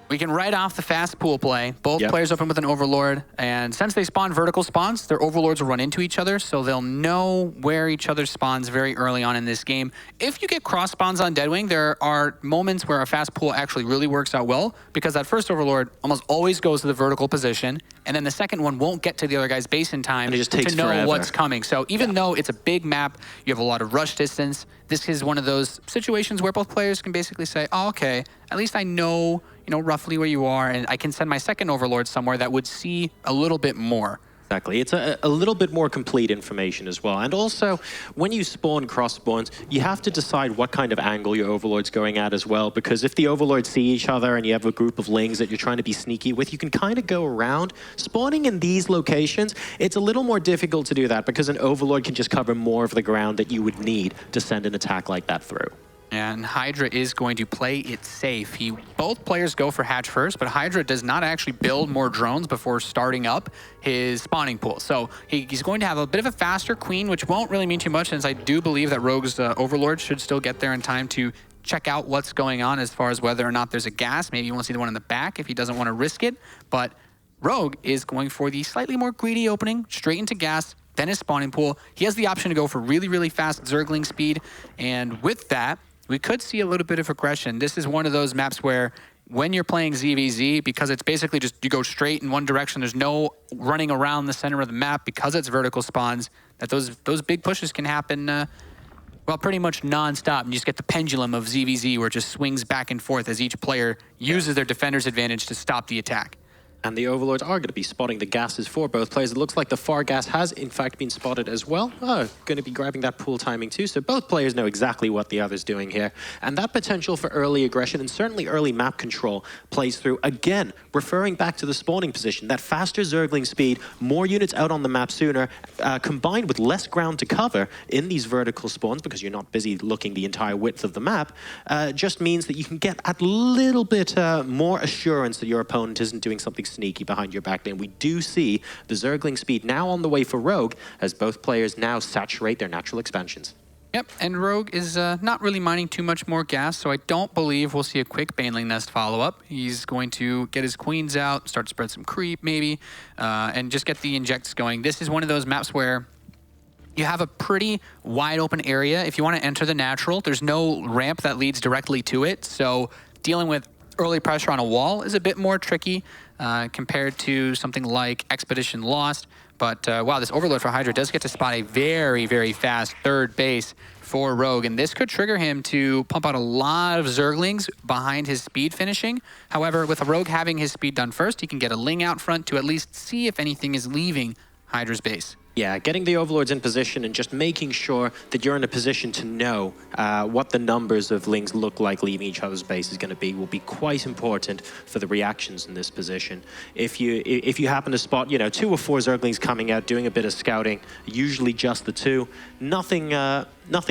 we can write off the fast pool play. Both players open with an Overlord, and since they spawn vertical spawns, their Overlords will run into each other, so they'll know where each other spawns very early on in this game. If you get cross spawns on Deadwing, there are moments where a fast pool actually really works out well, because that first Overlord almost always goes to the vertical position, and then the second one won't get to the other guy's base in time to know what's coming. So even though it's a big map, you have a lot of rush distance, this is one of those situations where both players can basically say, oh, okay, at least I know roughly where you are, and I can send my second Overlord somewhere that would see a little bit more. Exactly. It's a little bit more complete information as well. And also, when you spawn cross spawns, you have to decide what kind of angle your Overlord's going at as well, because if the Overlords see each other and you have a group of Lings that you're trying to be sneaky with, you can kind of go around. Spawning in these locations, it's a little more difficult to do that because an Overlord can just cover more of the ground that you would need to send an attack like that through. And Hydra is going to play it safe. Both players go for hatch first, but Hydra does not actually build more drones before starting up his spawning pool. So he's going to have a bit of a faster queen, which won't really mean too much, since I do believe that Rogue's Overlord should still get there in time to check out what's going on as far as whether or not there's a gas. Maybe you want to see the one in the back if he doesn't want to risk it. But Rogue is going for the slightly more greedy opening, straight into gas, then his spawning pool. He has the option to go for really, really fast Zergling speed. And with that, we could see a little bit of aggression. This is one of those maps where when you're playing ZVZ, because it's basically just you go straight in one direction, there's no running around the center of the map because it's vertical spawns, that those big pushes can happen, well, pretty much non-stop. And you just get the pendulum of ZVZ where it just swings back and forth as each player uses their defender's advantage to stop the attack. And the Overlords are going to be spotting the gases for both players. It looks like the far gas has, in fact, been spotted as well. Oh, going to be grabbing that pool timing too. So both players know exactly what the other's doing here. And that potential for early aggression and certainly early map control plays through. Again, referring back to the spawning position, that faster Zergling speed, more units out on the map sooner, combined with less ground to cover in these vertical spawns, because you're not busy looking the entire width of the map, just means that you can get a little bit more assurance that your opponent isn't doing something sneaky behind your back lane. We do see the Zergling speed now on the way for Rogue as both players now saturate their natural expansions. Yep, and Rogue is not really mining too much more gas, so I don't believe we'll see a quick Baneling Nest follow-up. He's going to get his queens out, start to spread some creep maybe, and just get the injects going. This is one of those maps where you have a pretty wide open area. If you want to enter the natural, there's no ramp that leads directly to it, so dealing with early pressure on a wall is a bit more tricky compared to something like Expedition Lost. But wow, this Overload for Hydra does get to spot a very, very fast third base for Rogue, and this could trigger him to pump out a lot of Zerglings behind his speed finishing. However, with Rogue having his speed done first, he can get a Ling out front to at least see if anything is leaving Hydra's base. Yeah, getting the Overlords in position and just making sure that you're in a position to know what the numbers of Lings look like leaving each other's base is going to be will be quite important for the reactions in this position. If you happen to spot, 2 or 4 Zerglings coming out, doing a bit of scouting, usually just the 2, nothing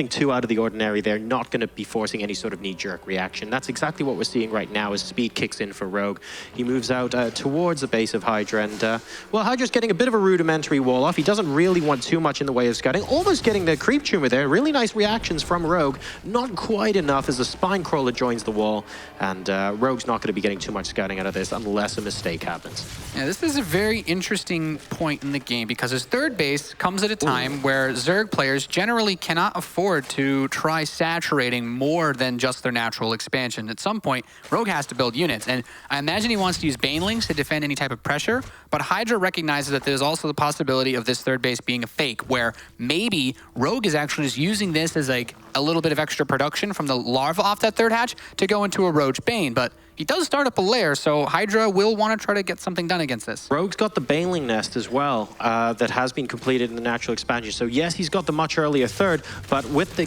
too out of the ordinary. They're not going to be forcing any sort of knee-jerk reaction. That's exactly what we're seeing right now as speed kicks in for Rogue. He moves out towards the base of Hydra, and well, Hydra's getting a bit of a rudimentary wall off. He doesn't really want too much in the way of scouting. Almost getting the creep tumor there. Really nice reactions from Rogue. Not quite enough as the spine crawler joins the wall, and Rogue's not going to be getting too much scouting out of this unless a mistake happens. Yeah, this is a very interesting point in the game because his third base comes at a time where Zerg players generally cannot afford to try saturating more than just their natural expansion. At some point, Rogue has to build units, and I imagine he wants to use Banelings to defend any type of pressure, but Hydra recognizes that there's also the possibility of this third base being a fake, where maybe Rogue is actually just using this as like a little bit of extra production from the larva off that third hatch to go into a Roach Bane, but he does start up a lair, so Hydra will want to try to get something done against this. Rogue's got the Baneling Nest as well that has been completed in the natural expansion. So yes, he's got the much earlier third, but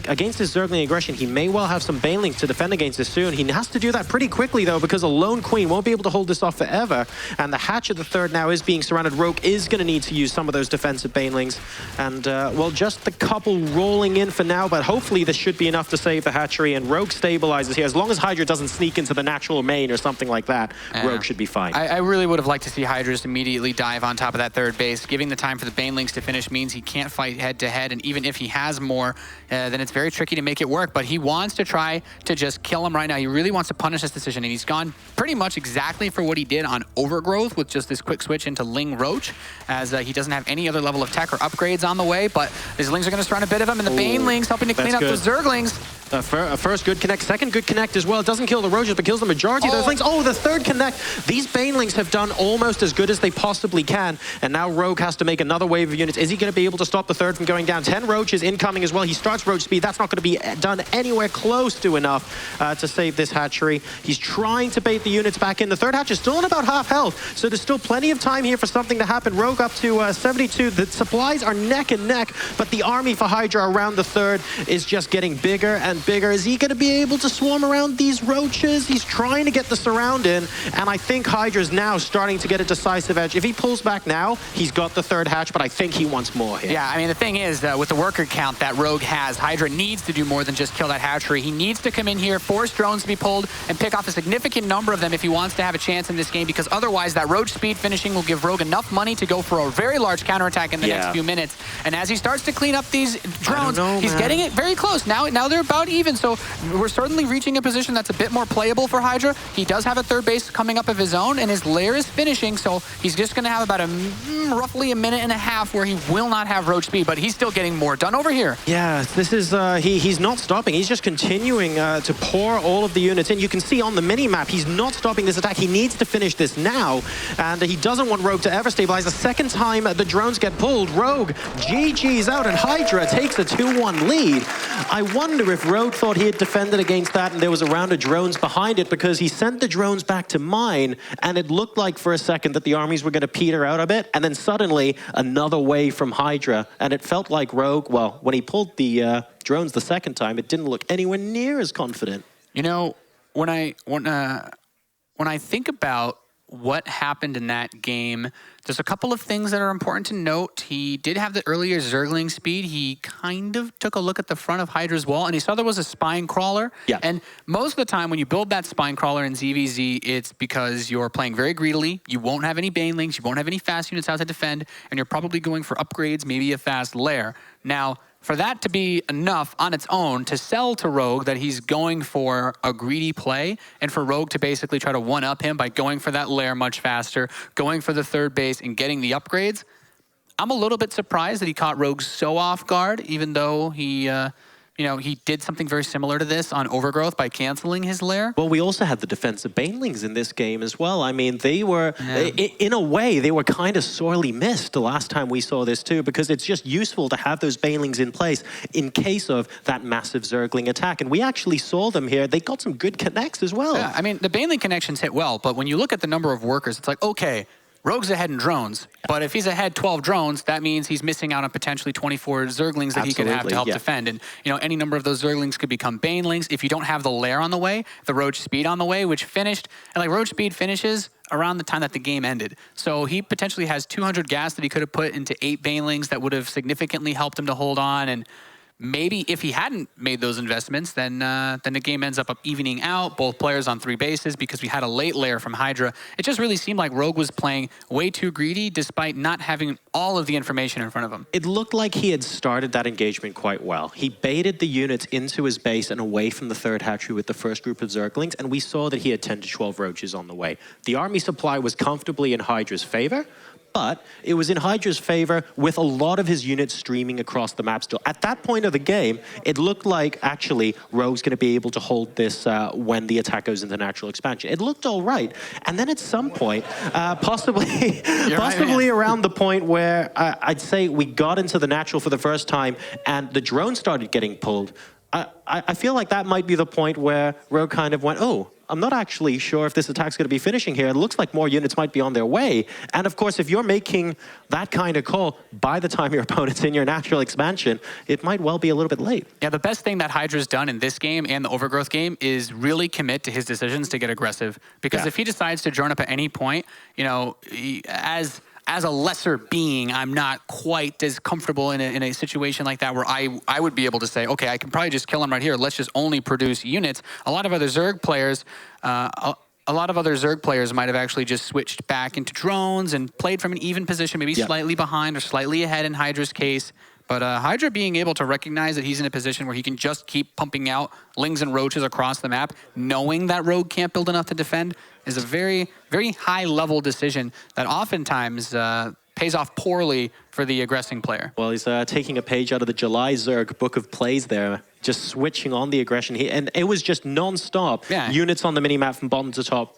against his Zergling aggression, he may well have some Banelings to defend against this soon. He has to do that pretty quickly though, because a lone queen won't be able to hold this off forever. And the hatch of the third now is being surrounded. Rogue is going to need to use some of those defensive Banelings. And well, just the couple rolling in for now, but hopefully this should be enough to save the hatchery. And Rogue stabilizes here. As long as Hydra doesn't sneak into the natural main or something like that, Rogue should be fine. I really would have liked to see Hydra just immediately dive on top of that third base. Giving the time for the Banelings to finish means he can't fight head-to-head, and even if he has more, then it's very tricky to make it work. But he wants to try to just kill him right now. He really wants to punish this decision, and he's gone pretty much exactly for what he did on Overgrowth with just this quick switch into Ling Roach, as he doesn't have any other level of tech or upgrades on the way, but these Lings are going to surround a bit of him, and the Banelings helping to clean up those Zerglings. First good connect, second good connect as well. It doesn't kill the Roaches, but kills the majority of those Lings. Oh, the third connect. These Banelings have done almost as good as they possibly can, and now Rogue has to make another wave of units. Is he going to be able to stop the third from going down? 10 Roaches incoming as well. He starts Roach speed. That's not going to be done anywhere close to enough to save this hatchery. He's trying to bait the units back in. The third hatch is still on about half health, so there's still plenty of time here for something to happen. Rogue up to 72. The supplies are neck and neck, but the army for Hydra around the third is just getting bigger and bigger. Is he going to be able to swarm around these Roaches? He's trying to get the surround in, and I think Hydra's now starting to get a decisive edge. If he pulls back now, he's got the third hatch, but I think he wants more here. Yeah, I mean, the thing is, with the worker count that Rogue has, Hydra needs to do more than just kill that hatchery. He needs to come in here, force drones to be pulled, and pick off a significant number of them if he wants to have a chance in this game, because otherwise that Roach speed finishing will give Rogue enough money to go for a very large counterattack in the next few minutes. And as he starts to clean up these drones, he's getting it very close. Now they're about somewhat even. So we're certainly reaching a position that's a bit more playable for Hydra. He does have a third base coming up of his own, and his lair is finishing, so he's just going to have about roughly a minute and a half where he will not have roach speed, but he's still getting more done over here. Yeah, this is, he's not stopping. He's just continuing to pour all of the units in. You can see on the mini-map, he's not stopping this attack. He needs to finish this now, and he doesn't want Rogue to ever stabilize. The second time the drones get pulled, Rogue GG's out, and Hydra takes a 2-1 lead. I wonder if Rogue thought he had defended against that and there was a round of drones behind it, because he sent the drones back to mine, and it looked like for a second that the armies were going to peter out a bit, and then suddenly another wave from Hydra, and it felt like Rogue, well, when he pulled the drones the second time, it didn't look anywhere near as confident. You know, when I think about what happened in that game, there's a couple of things that are important to note. He did have the earlier Zergling speed. He kind of took a look at the front of Hydra's wall, and he saw there was a spine crawler. Yeah. And most of the time when you build that spine crawler in ZVZ, it's because you're playing very greedily. You won't have any banelings, you won't have any fast units out to defend, and you're probably going for upgrades, maybe a fast lair. Now, for that to be enough on its own to sell to Rogue that he's going for a greedy play, and for Rogue to basically try to one-up him by going for that lair much faster, going for the third base and getting the upgrades, I'm a little bit surprised that he caught Rogue so off guard, even though he he did something very similar to this on Overgrowth by canceling his lair. Well, we also had the defensive banelings in this game as well. I mean, they were, in a way, they were kind of sorely missed the last time we saw this too, because it's just useful to have those banelings in place in case of that massive Zergling attack. And we actually saw them here. They got some good connects as well. Yeah, I mean, the baneling connections hit well, but when you look at the number of workers, it's like, okay, Rogue's ahead in drones, but if he's ahead 12 drones, that means he's missing out on potentially 24 Zerglings that he could have to help defend. And, any number of those Zerglings could become banelings. If you don't have the lair on the way, the roach speed on the way, which finished, and like roach speed finishes around the time that the game ended. So he potentially has 200 gas that he could have put into 8 banelings that would have significantly helped him to hold on. And maybe if he hadn't made those investments, then the game ends up evening out, both players on 3 bases, because we had a late lair from Hydra. It just really seemed like Rogue was playing way too greedy despite not having all of the information in front of him. It looked like he had started that engagement quite well. He baited the units into his base and away from the third hatchery with the first group of Zerglings, and we saw that he had 10 to 12 roaches on the way. The army supply was comfortably in Hydra's favor, but it was in Hydra's favor with a lot of his units streaming across the map still. At that point of the game, it looked like actually Rogue's going to be able to hold this when the attack goes into natural expansion. It looked all right. And then at some point, possibly around the point where I'd say we got into the natural for the first time and the drone started getting pulled, I feel like that might be the point where Rogue kind of went, oh, I'm not actually sure if this attack's going to be finishing here. It looks like more units might be on their way. And of course, if you're making that kind of call by the time your opponent's in your natural expansion, it might well be a little bit late. Yeah, the best thing that Hydra's done in this game and the Overgrowth game is really commit to his decisions to get aggressive. Because if he decides to drone up at any point, as a lesser being, I'm not quite as comfortable in a situation like that where I would be able to say, okay, I can probably just kill him right here. Let's just only produce units. A lot of other Zerg players, might have actually just switched back into drones and played from an even position, maybe slightly behind or slightly ahead in Hydra's case. But Hydra being able to recognize that he's in a position where he can just keep pumping out lings and roaches across the map, knowing that Rogue can't build enough to defend, is a very, very high-level decision that oftentimes pays off poorly for the aggressing player. Well, he's taking a page out of the July Zerg book of plays there, just switching on the aggression. And it was just non-stop. Yeah. Units on the minimap from bottom to top,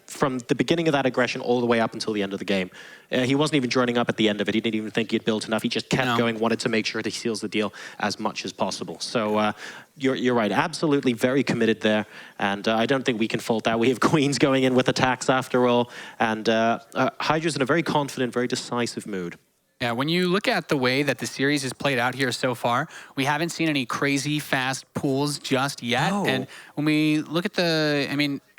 from the beginning of that aggression all the way up until the end of the game. He wasn't even droning up at the end of it. He didn't even think he had built enough. He just kept going, wanted to make sure that he seals the deal as much as possible. So you're right, absolutely very committed there. And I don't think we can fault that. We have Queens going in with attacks after all. And Hydra's in a very confident, very decisive mood. Yeah, when you look at the way that the series has played out here so far, we haven't seen any crazy fast pools just yet. No. And when we look at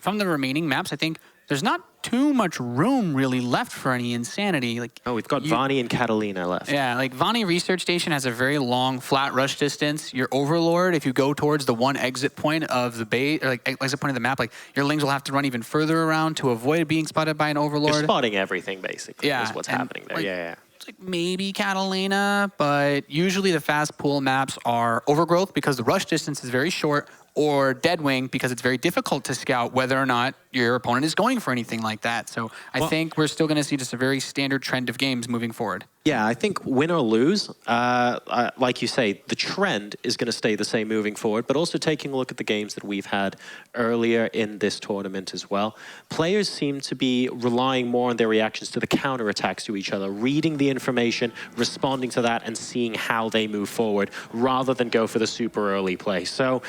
from the remaining maps, I think there's not too much room really left for any insanity. We've got Vonie and Catalina left. Yeah, Vonie Research Station has a very long flat rush distance. Your Overlord, if you go towards the one exit point of the base, or exit point of the map, your lings will have to run even further around to avoid being spotted by an Overlord. You're spotting everything, basically, is what's happening there. like maybe Catalina, but usually the fast pool maps are Overgrowth because the rush distance is very short, or Deadwing because it's very difficult to scout whether or not your opponent is going for anything like that. So I think we're still going to see just a very standard trend of games moving forward. Yeah, I think win or lose, like you say, the trend is going to stay the same moving forward, but also taking a look at the games that we've had earlier in this tournament as well. Players seem to be relying more on their reactions to the counterattacks to each other, reading the information, responding to that, and seeing how they move forward, rather than go for the super early play. So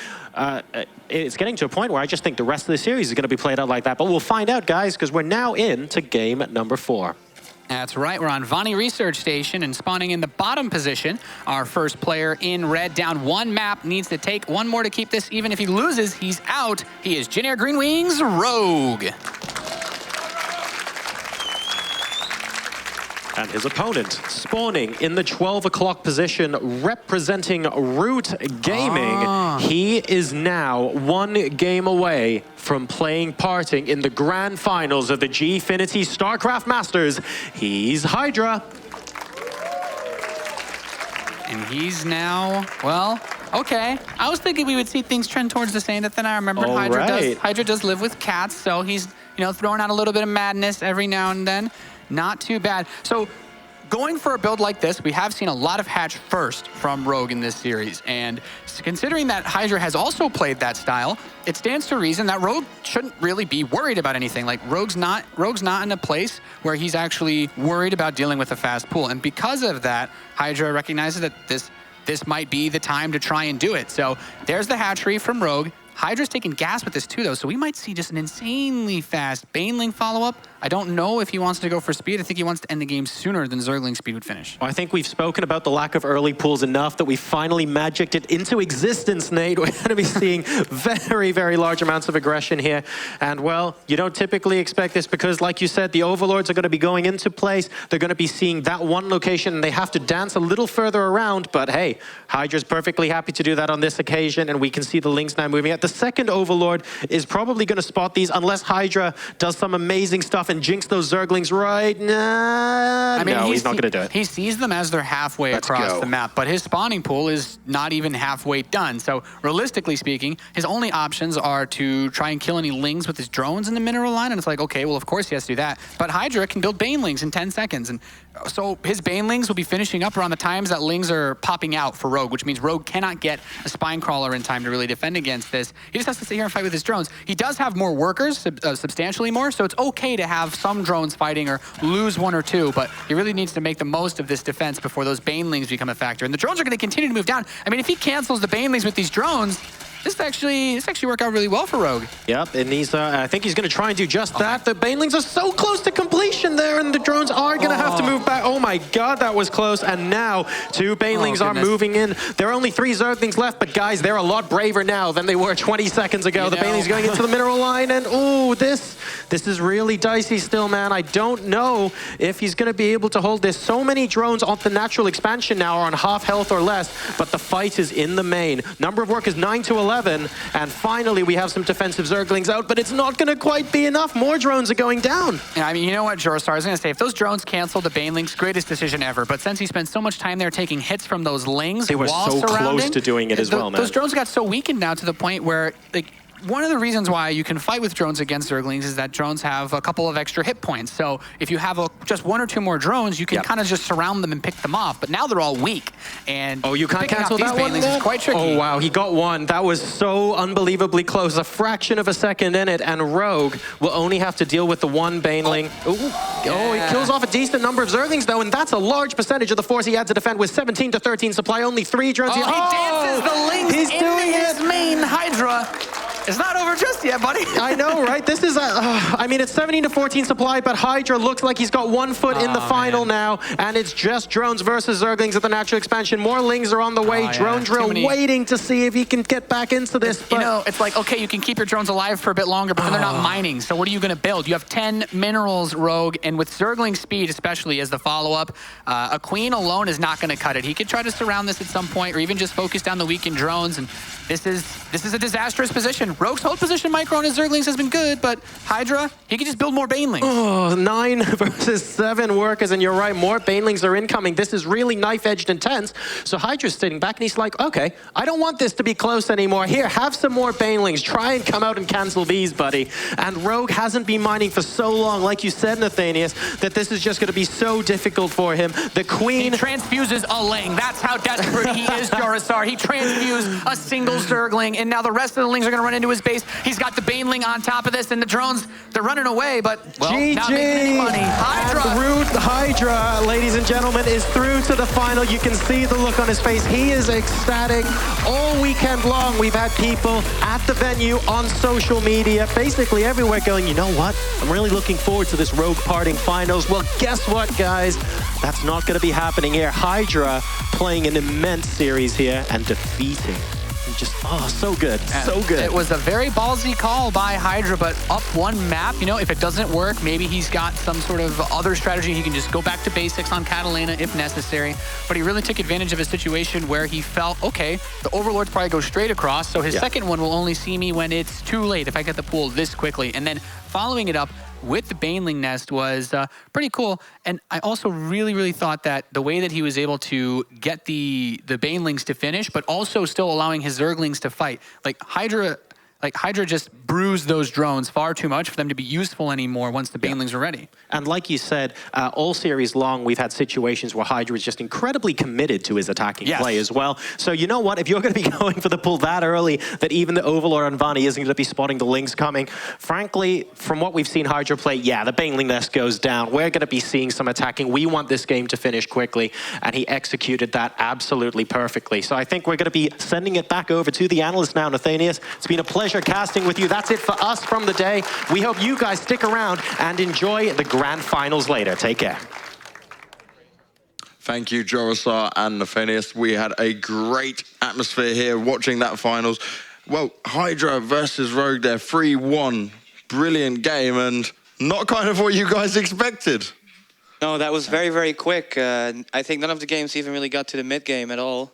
it's getting to a point where I just think the rest of the series is going to be played out like that, but we'll find out, guys, because we're now into game number 4. That's right, we're on Vonie Research Station and spawning in the bottom position. Our first player in red, down 1 map, needs to take 1 more to keep this even. If he loses, he's out. He is Jin Air Green Wings Rogue. And his opponent, spawning in the 12 o'clock position, representing Root Gaming. He is now 1 game away from playing parting in the grand finals of the Gfinity Starcraft Masters. He's Hydra. And he's now, well, okay. I was thinking we would see things trend towards the same, but then I remembered Hydra does live with cats, so he's, you know, throwing out a little bit of madness every now and then. Not too bad. So going for a build like this, we have seen a lot of hatch first from Rogue in this series. And considering that Hydra has also played that style, it stands to reason that Rogue shouldn't really be worried about anything. Like Rogue's not in a place where he's actually worried about dealing with a fast pool. And because of that, Hydra recognizes that this might be the time to try and do it. So there's the hatchery from Rogue. Hydra's taking gas with this too, though, so we might see just an insanely fast Baneling follow-up. I don't know if he wants to go for speed. I think he wants to end the game sooner than Zergling's speed would finish. Well, I think we've spoken about the lack of early pools enough that we finally magicked it into existence, Nate. We're going to be seeing very, very large amounts of aggression here. And, well, you don't typically expect this because, like you said, the Overlords are going to be going into place. They're going to be seeing that one location, and they have to dance a little further around. But, hey, Hydra's perfectly happy to do that on this occasion, and we can see the Lings now moving out. The second Overlord is probably going to spot these unless Hydra does some amazing stuff and jinx those Zerglings right now. I mean, no, he's not going to do it. He sees them as they're halfway across the map, but his spawning pool is not even halfway done. So realistically speaking, his only options are to try and kill any Lings with his drones in the mineral line, and it's like, okay, well, of course he has to do that. But Hydra can build Banelings in 10 seconds, and so his Banelings will be finishing up around the times that Lings are popping out for Rogue, which means Rogue cannot get a Spine Crawler in time to really defend against this. He just has to sit here and fight with his drones. He does have more workers, substantially more, so it's okay to have some drones fighting or lose 1 or 2, but he really needs to make the most of this defense before those Banelings become a factor. And the drones are going to continue to move down. I mean, if he cancels the Banelings with these drones, this actually worked out really well for Rogue. Yep, and he's, I think he's going to try and do just that. The Banelings are so close to completion there, and the drones are going to have to move back. Oh my god, that was close. And now 2 Banelings are moving in. There are only 3 Zerglings left, but guys, they're a lot braver now than they were 20 seconds ago. The Banelings going into the mineral line, and oh, this is really dicey still, man. I don't know if he's going to be able to hold this. So many drones off the natural expansion now are on half health or less, but the fight is in the main. Number of workers 9 to 11. And finally, we have some defensive Zerglings out, but it's not going to quite be enough. More drones are going down. Yeah, I mean, you know what, Jorstar, I was going to say, if those drones cancel the Banelings, greatest decision ever. But since he spent so much time there taking hits from those Lings, they were so close to doing it as well, man. Those drones got so weakened now to the point where, like, one of the reasons why you can fight with drones against Zerglings is that drones have a couple of extra hit points. So if you have just 1 or 2 more drones, you can kind of just surround them and pick them off. But now they're all weak. And you can't cancel that one? Is quite tricky. Oh, wow. He got 1. That was so unbelievably close. A fraction of a second in it. And Rogue will only have to deal with the 1 Baneling. He kills off a decent number of Zerglings, though. And that's a large percentage of the force he had to defend with 17 to 13 supply. Only 3 drones. He dances the Lings into his main Hydra. It's not over just yet, buddy. I know, right? This is, I mean, it's 17 to 14 supply, but Hydra looks like he's got 1 foot in the final now, and it's just drones versus Zerglings at the natural expansion. More Lings are on the way. Drone drill waiting to see if he can get back into this. You know, it's like, okay, you can keep your drones alive for a bit longer, but then they're not mining. So what are you going to build? You have 10 minerals, Rogue, and with Zergling speed, especially as the follow-up, a Queen alone is not going to cut it. He could try to surround this at some point, or even just focus down the weakened drones, and this is a disastrous position. Rogue's hold position micro on his Zerglings has been good, but Hydra, he can just build more Banelings. Oh, 9 versus 7 workers, and you're right, more Banelings are incoming. This is really knife-edged intense. So Hydra's sitting back, and he's like, okay, I don't want this to be close anymore. Here, have some more Banelings. Try and come out and cancel these, buddy. And Rogue hasn't been mining for so long, like you said, Nathanius, that this is just going to be so difficult for him. The Queen... He transfuses a Ling. That's how desperate he is, Jorisar. He transfused a single Zergling, and now the rest of the Lings are going to run into his base. He's got the Baneling on top of this, and the drones, they're running away, but, well, GG. not making any money. Hydra! And Hydra, ladies and gentlemen, is through to the final. You can see the look on his face. He is ecstatic. All weekend long, we've had people at the venue, on social media, basically everywhere going, you know what? I'm really looking forward to this Rogue parting finals. Well, guess what, guys? That's not going to be happening here. Hydra playing an immense series here and defeating. Just, oh, so good, so good. It was a very ballsy call by Hydra, but up one map, you know, if it doesn't work, maybe he's got some sort of other strategy. He can just go back to basics on Catalina if necessary. But he really took advantage of a situation where he felt, okay, the Overlords probably go straight across, so his second one will only see me when it's too late, if I get the pool this quickly. And then following it up with the Baneling nest was pretty cool. And I also really thought that the way that he was able to get the Banelings to finish, but also still allowing his Zerglings to fight. Like Hydra just bruised those drones far too much for them to be useful anymore once the Banelings are ready. And like you said, all series long, we've had situations where Hydra is just incredibly committed to his attacking play as well. So you know what? If you're going to be going for the pull that early, that even the Overlord on Vonie isn't going to be spotting the Lings coming, frankly, from what we've seen Hydra play, yeah, the Baneling nest goes down. We're going to be seeing some attacking. We want this game to finish quickly, and he executed that absolutely perfectly. So I think we're going to be sending it back over to the analyst now, Nathanius. It's been a pleasure casting with you. That's it for us from the day. We hope you guys stick around and enjoy the grand finals later. Take care. Thank you, Jorisar and Nathanius. We had a great atmosphere here watching that finals. Well, Hydra versus Rogue there, 3-1. Brilliant game, and not kind of what you guys expected. No, that was very quick. I think none of the games even really got to the mid game at all.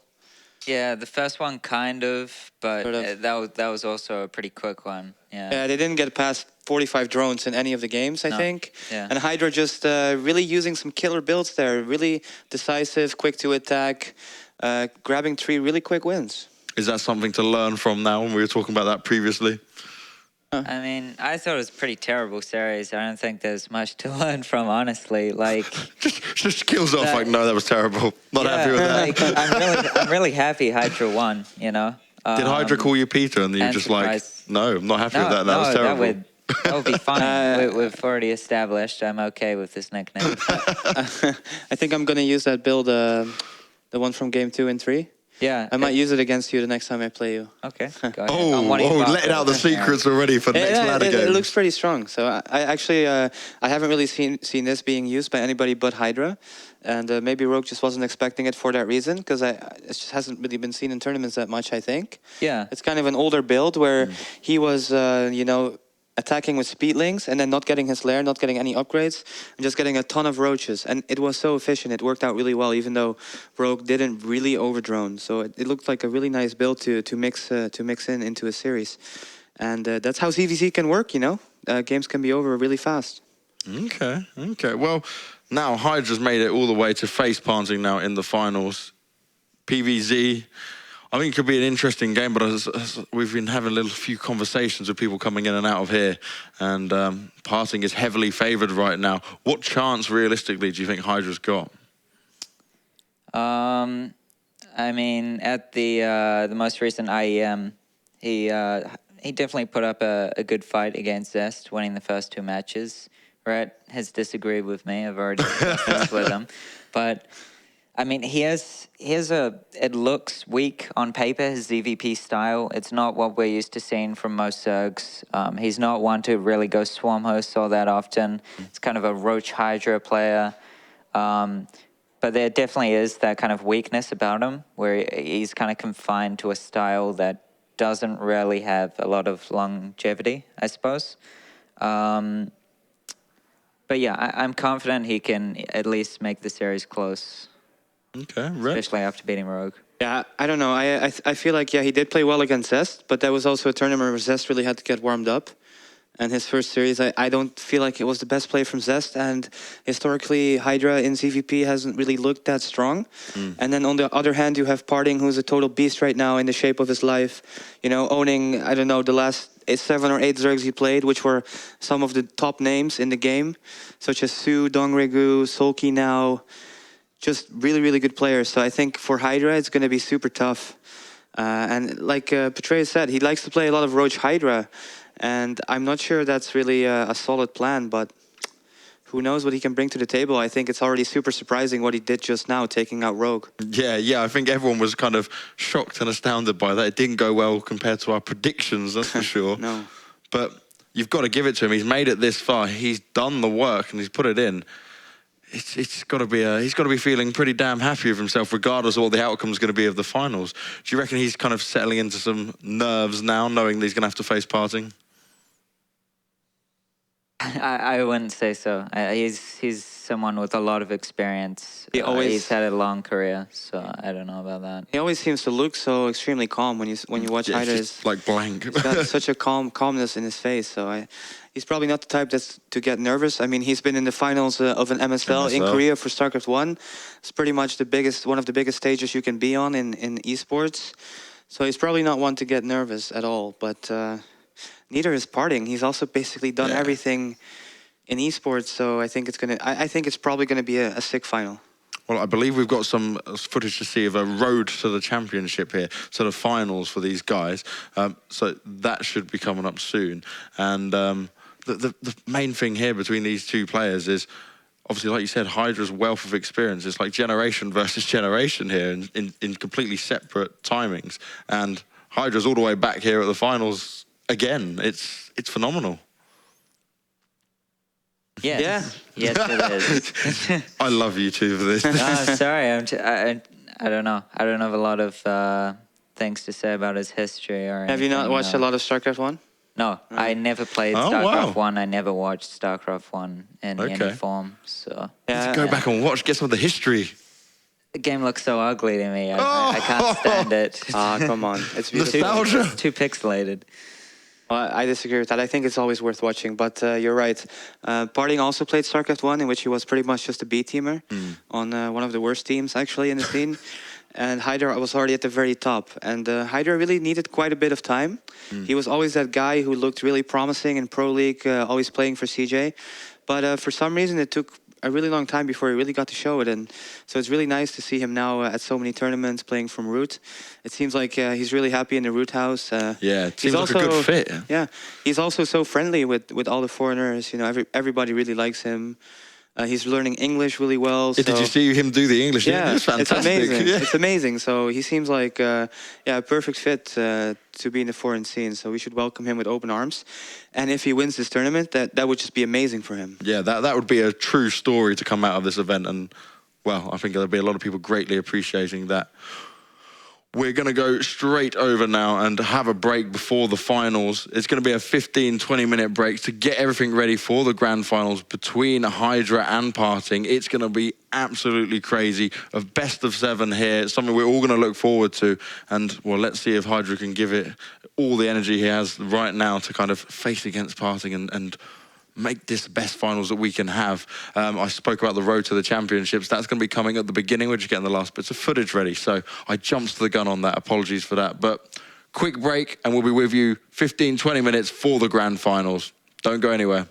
Yeah, the first one kind of, but Sort of. that was also a pretty quick one. Yeah. Yeah, they didn't get past 45 drones in any of the games, I think. Yeah. And Hydra just really using some killer builds there. Really decisive, quick to attack, grabbing 3 really quick wins. Is that something to learn from now when we were talking about that previously? I mean, I thought it was a pretty terrible series. I don't think there's much to learn from, honestly. Like, just kills off like, no, that was terrible. Not happy with that. Like, I'm really happy Hydra won, you know. Did Hydra call you Peter and you just like, no, I'm not happy with that. That was terrible. That would be fine. We've already established I'm okay with this nickname. I think I'm going to use that build, the one from game 2 and 3. Yeah. I might use it against you the next time I play you. Okay. Go ahead. Letting out the secrets already for next ladder game. It looks pretty strong. So I actually, I haven't really seen this being used by anybody but Hydra. And maybe Rogue just wasn't expecting it for that reason, because it just hasn't really been seen in tournaments that much, I think. Yeah. It's kind of an older build where he was, you know, attacking with speedlings and then not getting his lair, not getting any upgrades, and just getting a ton of roaches. And it was so efficient. It worked out really well, even though Rogue didn't really overdrone. So it looked like a really nice build to mix into a series. And that's how ZVZ can work, you know? Games can be over really fast. Okay. Well, now Hydra's made it all the way to face planting now in the finals. PVZ, I think it could be an interesting game, but as we've been having a few conversations with people coming in and out of here, and Parting is heavily favoured right now. What chance, realistically, do you think Hydra's got? I mean, at the most recent IEM, he definitely put up a good fight against Zest, winning the first 2 matches. Rhett has disagreed with me. I've already discussed this with him, but. I mean, it looks weak on paper, his ZVP style. It's not what we're used to seeing from most Zergs. He's not one to really go swarm host all that often. It's kind of a Roach Hydra player. But there definitely is that kind of weakness about him, where he's kind of confined to a style that doesn't really have a lot of longevity, I suppose. But yeah, I'm confident he can at least make the series close. Okay, right. Especially after beating Rogue. Yeah, I don't know. I feel like, yeah, he did play well against Zest, but that was also a tournament where Zest really had to get warmed up. And his first series, I don't feel like it was the best play from Zest. And historically, Hydra in ZVP hasn't really looked that strong. And then on the other hand, you have Parting, who's a total beast right now in the shape of his life. You know, owning, I don't know, the last 7 or 8 Zergs he played, which were some of the top names in the game, such as Su, Dongregu, Sulky now. Just really, really good players. So I think for Hydra, it's going to be super tough. And like Petraeus said, he likes to play a lot of Roach Hydra. And I'm not sure that's really a solid plan, but who knows what he can bring to the table. I think it's already super surprising what he did just now, taking out Rogue. Yeah, I think everyone was kind of shocked and astounded by that. It didn't go well compared to our predictions, that's for sure. No. But you've got to give it to him. He's made it this far. He's done the work and he's put it in. It's got to be he's got to be feeling pretty damn happy with himself, regardless of what the outcome's going to be of the finals. Do you reckon he's kind of settling into some nerves now, knowing that he's going to have to face Parting? I wouldn't say so. He's someone with a lot of experience. He's had a long career, so I don't know about that. He always seems to look so extremely calm when you watch Hydra. It's just like blank. He's got such a calmness in his face. So he's probably not the type that's to get nervous. I mean, he's been in the finals of an MSL in Korea for Starcraft 1. It's pretty much one of the biggest stages you can be on in esports. So he's probably not one to get nervous at all. But neither is Parting. He's also basically done everything in esports. So I think it's probably gonna be a sick final. Well, I believe we've got some footage to see of a road to the championship here, to the finals for these guys. So that should be coming up soon. And the main thing here between these two players is, obviously, like you said, Hydra's wealth of experience. It's like generation versus generation here in completely separate timings. And Hydra's all the way back here at the finals again. It's phenomenal. Yes. Yeah. Yes, it is. I love you two for this. Sorry, I don't know. I don't have a lot of things to say about his history or anything. Have you not watched a lot of StarCraft 1? No, I never played StarCraft 1. I never watched StarCraft 1 in any form. So Let's go back and watch, get some of the history. the game looks so ugly to me. I can't stand it. Come on. It's beautiful. Nostalgia. It's too pixelated. Well, I disagree with that. I think it's always worth watching, but you're right. Parting also played StarCraft 1, in which he was pretty much just a B-teamer on one of the worst teams, actually, in the scene. And Hydra was already at the very top. And Hydra really needed quite a bit of time. He was always that guy who looked really promising in Pro League, always playing for CJ. But for some reason, it took a really long time before he really got to show it. And so it's really nice to see him now at so many tournaments playing from Root. It seems like he's really happy in the Root house. Yeah, it seems like a good fit. Yeah, he's also so friendly with all the foreigners. You know, everybody really likes him. He's learning English really well. So. Did you see him do the English? Yeah, it's fantastic. It's amazing. It's amazing. So he seems like a perfect fit to be in the foreign scene. So we should welcome him with open arms. And if he wins this tournament, that would just be amazing for him. Yeah, that would be a true story to come out of this event. And, well, I think there'll be a lot of people greatly appreciating that. We're going to go straight over now and have a break before the finals. It's going to be a 15, 20-minute break to get everything ready for the grand finals between Hydra and Parting. It's going to be absolutely crazy. A best of 7 here. It's something we're all going to look forward to. And, well, let's see if Hydra can give it all the energy he has right now to kind of face against Parting and make this the best finals that we can have. I spoke about the road to the championships. That's going to be coming at the beginning. We're just getting the last bits of footage ready. So I jumped the gun on that. Apologies for that. But quick break and we'll be with you 15, 20 minutes for the grand finals. Don't go anywhere.